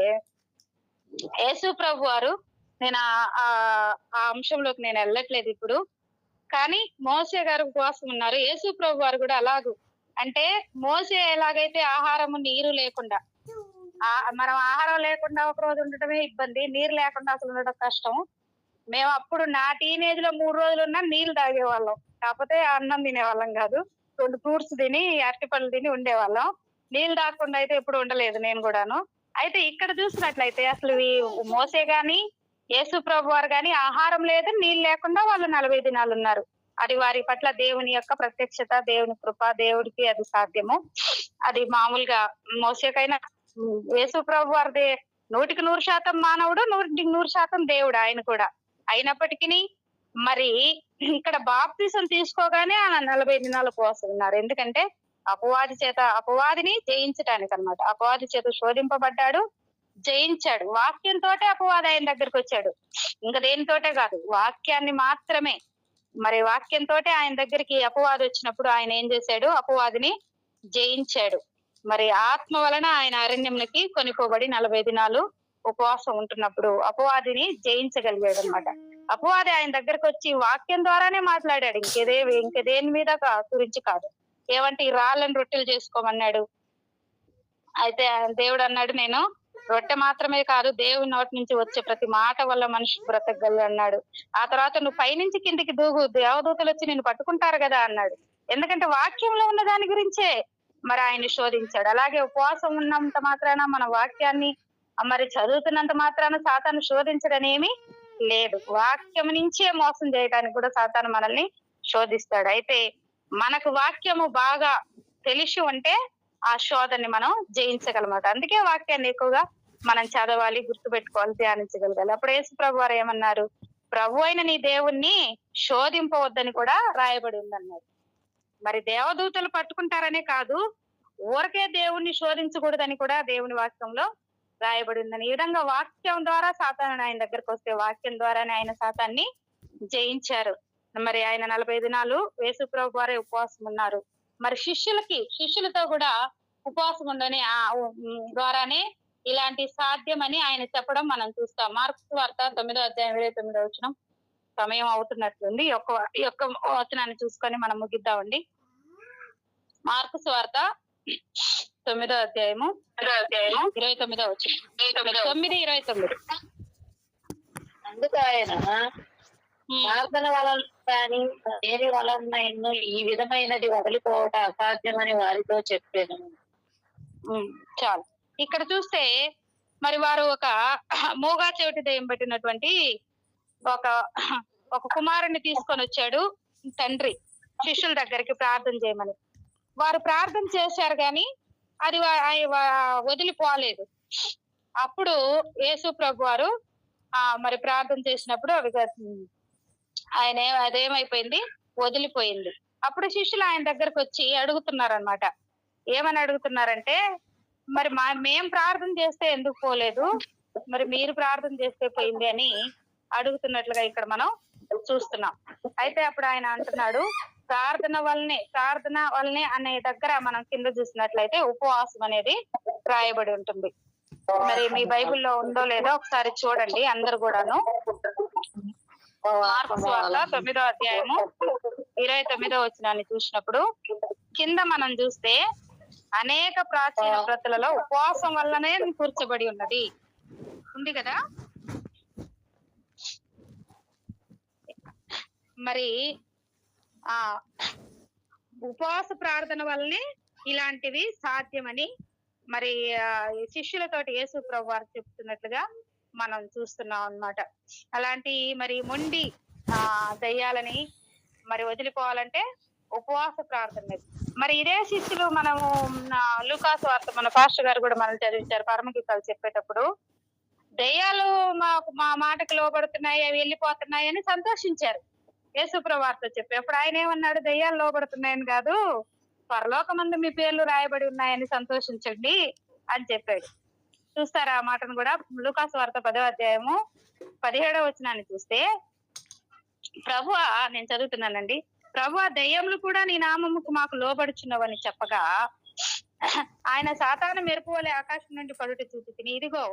యేసు ప్రభు వారు, నేను ఆ అంశంలోకి నేను వెళ్ళట్లేదు ఇప్పుడు, కానీ మోసే గారు ఉపవాసం ఉన్నారు. యేసు ప్రభు వారు కూడా అలాగూ. అంటే మోసే ఎలాగైతే ఆహారము నీరు లేకుండా, మనం ఆహారం లేకుండా ఒక రోజు ఉండటమే ఇబ్బంది, నీరు లేకుండా అసలు ఉండడం కష్టం. మేము అప్పుడు నా టీనేజ్ లో 3 రోజులు ఉన్నా నీళ్లు తాగేవాళ్ళం, కాకపోతే అన్నం తినేవాళ్ళం కాదు. 2 ఫ్రూట్స్ తిని, అరటిపళ్ళు తిని ఉండేవాళ్ళం. నీళ్లు తాగకుండా అయితే ఎప్పుడు ఉండలేదు నేను కూడాను. అయితే ఇక్కడ చూసినట్లయితే అసలు మోసే గాని యేసు ప్రభు వారు గాని ఆహారం లేదు, నీళ్ళు లేకుండా వాళ్ళు 40 దినాలు ఉన్నారు. అది వారి పట్ల దేవుని యొక్క ప్రత్యక్షత, దేవుని కృప, దేవుడికి అది సాధ్యము. అది మామూలుగా మోసేకైనా యేసు ప్రభు వారిది 100% మానవుడు, 100% దేవుడు ఆయన కూడా. అయినప్పటికీ మరి ఇక్కడ బాప్తిసం తీసుకోగానే ఆయన 40 దినాల ఉపవాసం ఉన్నారు. ఎందుకంటే అపవాదిని జయించడానికి అన్నమాట. అపవాది చేత శోధింపబడ్డాడు, జయించాడు. వాక్యంతోటే అపవాది ఆయన దగ్గరికి వచ్చాడు. ఇంకా దేనితోటే కాదు, వాక్యాన్ని మాత్రమే. మరి వాక్యంతోటే ఆయన దగ్గరికి అపవాది వచ్చినప్పుడు ఆయన ఏం చేశాడు? అపవాదిని జయించాడు. మరి ఆత్మ వలన ఆయన అరణ్యంలోకి కొనిపోబడి 40 దినాలు ఉపవాసం ఉంటున్నప్పుడు అపవాదిని జయించగలిగాడు అనమాట. అపవాది ఆయన దగ్గరకు వచ్చి వాక్యం ద్వారానే మాట్లాడాడు, ఇంకేదేని మీద గురించి కాదు. ఏమంటే ఈ రాళ్ళని రొట్టెలు చేసుకోమన్నాడు. అయితే దేవుడు అన్నాడు, నేను రొట్టె మాత్రమే కాదు, దేవుని నోటి నుంచి వచ్చే ప్రతి మాట వల్ల మనిషి బ్రతకగలడు అన్నాడు. ఆ తర్వాత నువ్వు పైనుంచి కిందికి దూగు, దేవదూతలు వచ్చి నిన్ను పట్టుకుంటారు కదా అన్నాడు. ఎందుకంటే వాక్యంలో ఉన్న దాని గురించే మరి ఆయన శోధించాడు. అలాగే ఉపవాసం ఉన్నంత మాత్రాన మన వాక్యాన్ని మరి చదువుతున్నంత మాత్రాన సాతాను శోధించడనేమి లేదు. వాక్యం నుంచే మోసం చేయడానికి కూడా సాతాను మనల్ని శోధిస్తాడు. అయితే మనకు వాక్యము బాగా తెలిసి ఉంటే ఆ శోధనని మనం జయించగలమాట. అందుకే వాక్యాన్ని ఎక్కువగా మనం చదవాలి, గుర్తుపెట్టుకోవాలి, ధ్యానించగలగాలి. అప్పుడు యేసు ప్రభు వారు ఏమన్నారు? ప్రభు అయిన నీ దేవుణ్ణి శోధింపవద్దని కూడా రాయబడి ఉందన్నారు. మరి దేవదూతలు పట్టుకుంటారనే కాదు, ఊరకే దేవుణ్ణి శోధించకూడదని కూడా దేవుని వాక్యంలో రాయబడి ఉందని. ఈ విధంగా వాక్యం ద్వారా సాతాను ఆయన దగ్గరకు వస్తే వాక్యం ద్వారానే ఆయన సాతాన్ని జయించారు. మరి ఆయన 40 దినాలు యేసు ప్రభు వారే ఉపవాసం ఉన్నారు. మరి శిష్యులతో కూడా ఉపవాసం ఉండని ద్వారానే ఇలాంటి సాధ్యమని ఆయన చెప్పడం మనం చూస్తాం. మార్కు సువార్త 9వ అధ్యాయం 29వ వచనం. సమయం అవుతున్నట్లుంది. ఈ యొక్క వచనాన్ని చూసుకొని మనం ముగిద్దామండి. మార్కు సువార్త 9వ అధ్యాయము 29వ వచనం. 9:29. అందుకు ఆయన ప్రార్థన వలన కానీ దేని వలన ఎన్నో ఈ విధమైనది వదిలిపోవట అసాధ్యమని వారితో చెప్పాను. చాలు. ఇక్కడ చూస్తే మరి వారు ఒక మూగా చెవిటి దెయ్యం పెట్టినటువంటి ఒక కుమారుని తీసుకొని వచ్చాడు తండ్రి శిష్యుల దగ్గరికి ప్రార్థన చేయమని. వారు ప్రార్థన చేశారు కానీ అది వదిలిపోలేదు. అప్పుడు యేసు ప్రభు వారు మరి ప్రార్థన చేసినప్పుడు ఆయన అదేమైపోయింది? వదిలిపోయింది. అప్పుడు శిష్యులు ఆయన దగ్గరకు వచ్చి అడుగుతున్నారనమాట. ఏమని అడుగుతున్నారంటే, మరి మేం ప్రార్థన చేస్తే ఎందుకు పోలేదు, మరి మీరు ప్రార్థన చేస్తే పోయింది అని అడుగుతున్నట్లుగా ఇక్కడ మనం చూస్తున్నాం. అయితే అప్పుడు ఆయన అంటున్నాడు, ప్రార్థన వల్లనే అనే దగ్గర మనం కింద చూసినట్లయితే ఉపవాసం అనేది రాయబడి ఉంటుంది. మరి మీ బైబిల్లో ఉందో లేదో ఒకసారి చూడండి అందరు కూడాను. మార్కు సువార్త 9వ అధ్యాయము 29వ వచనాన్ని చూసినప్పుడు కింద మనం చూస్తే అనేక ప్రాచీన వ్రతులలో ఉపవాసం వల్లనే కూర్చబడి ఉన్నది ఉంది కదా. మరి ఉపవాస ప్రార్థన వల్లనే ఇలాంటివి సాధ్యమని మరి శిష్యులతోటి యేసు ప్రభు వారు చెప్తున్నట్లుగా మనం చూస్తున్నాం అన్నమాట. అలాంటి మరి మొండి దయ్యాలని మరి వదిలిపోవాలంటే ఉపవాస ప్రార్థన. మరి ఇదే శిష్యులు మనము లూకాసు వార్త మన పాస్టర్ గారు కూడా మనం చదివించారు పరమగీతాలు చెప్పేటప్పుడు, దయ్యాలు మా మాటకు లోబడుతున్నాయి, అవి వెళ్ళిపోతున్నాయి అని సంతోషించారు యేసు ప్రభు వారితో చెప్పి. అప్పుడు ఆయన ఏమన్నాడు? దయ్యాలు లోబడుతున్నాయని కాదు, పరలోకమందు మీ పేర్లు రాయబడి ఉన్నాయని సంతోషించండి అని చెప్పాడు. చూస్తారా ఆ మాటను కూడా? లూకాసు వార్త 10వ అధ్యాయము 17వ వచనాన్ని చూస్తే, ప్రభువా, నేను చదువుతున్నానండి, ప్రభువా దయ్యములు కూడా నీ నామముకు మాకు లోబడుచున్నవని చెప్పగా, ఆయన సాతాను మెరుపు వలె ఆకాశం నుండి పడుట చూసి తిని, ఇదిగో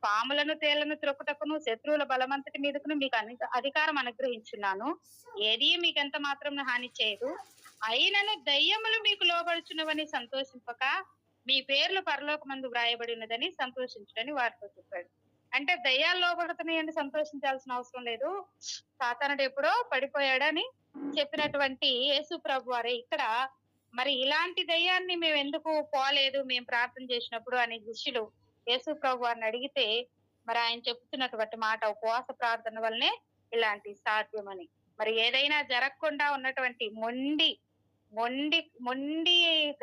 పాములను తేళ్లను త్రొక్కుటకును శత్రువుల బలమంతటి మీదకును మీకు అధికారం అనుగ్రహించున్నాను, ఏది మీకెంత మాత్రం హాని చేయదు, అయినను దయ్యములు మీకు లోబడుచున్నవని సంతోషింపక మీ పేర్లు పరలోకమందు వ్రాయబడి ఉన్నదని సంతోషించడని వారితో చెప్పాడు. అంటే దయ్యాలు లోబడుతున్నాయని సంతోషించాల్సిన అవసరం లేదు, సాతానుడు ఎప్పుడో పడిపోయాడని చెప్పినటువంటి యేసు ప్రభు వారే ఇక్కడ మరి ఇలాంటి దయ్యాన్ని మేము ఎందుకు పోలేదు మేము ప్రార్థన చేసినప్పుడు అనే శిష్యులు యేసు ప్రభు వారిని అడిగితే మరి ఆయన చెప్తున్నటువంటి మాట ఉపవాస ప్రార్థన వల్లనే ఇలాంటి సాధ్యమని. మరి ఏదైనా జరగకుండా ఉన్నటువంటి మొండి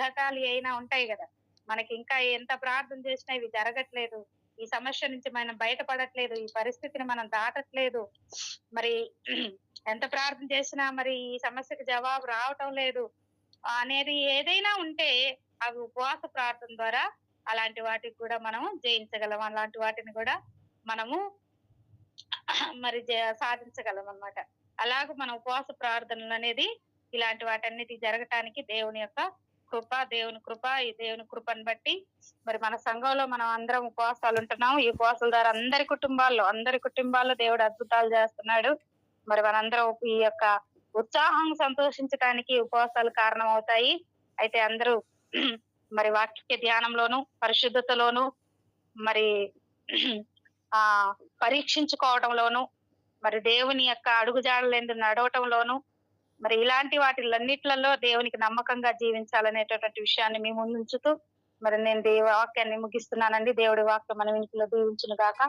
ఘటాలు అయినా ఉంటాయి కదా, మనకి ఇంకా ఎంత ప్రార్థన చేసినా ఇవి జరగట్లేదు, ఈ సమస్య నుంచి మనం బయటపడట్లేదు, ఈ పరిస్థితిని మనం దాటట్లేదు, మరి ఎంత ప్రార్థన చేసినా మరి ఈ సమస్యకు జవాబు రావటం లేదు అనేది ఏదైనా ఉంటే అవి ఉపవాస ప్రార్థన ద్వారా అలాంటి వాటికి కూడా మనం జయించగలం. అలాంటి వాటిని కూడా మనము మరి సాధించగలం అన్నమాట. అలాగే మన ఉపవాస ప్రార్థనలు అనేది ఇలాంటి వాటన్నిటి జరగటానికి దేవుని యొక్క కృప, ఈ దేవుని కృపను బట్టి మరి మన సంఘంలో మనం అందరం ఉపవాసాలు ఉంటున్నాం. ఈ ఉపవాసాల ద్వారా అందరి కుటుంబాల్లో దేవుడు అద్భుతాలు చేస్తున్నాడు. మరి మనందరం ఈ యొక్క ఉత్సాహం సంతోషించడానికి ఉపవాసాలు కారణం అవుతాయి. అయితే అందరూ మరి వాక్య ధ్యానంలోను, పరిశుద్ధతలోను, మరి పరీక్షించుకోవడంలోను, మరి దేవుని యొక్క అడుగుజాడలందు నడవటంలోను, మరి ఇలాంటి వాటిలన్నిట్లలో దేవునికి నమ్మకంగా జీవించాలనేటటువంటి విషయాన్ని మీ ముందు ఉంచుతూ మరి నేను వాక్యాన్ని ముగిస్తున్నానండి. దేవుడి వాక్యం మన ఇంట్లో దీవించును గాక.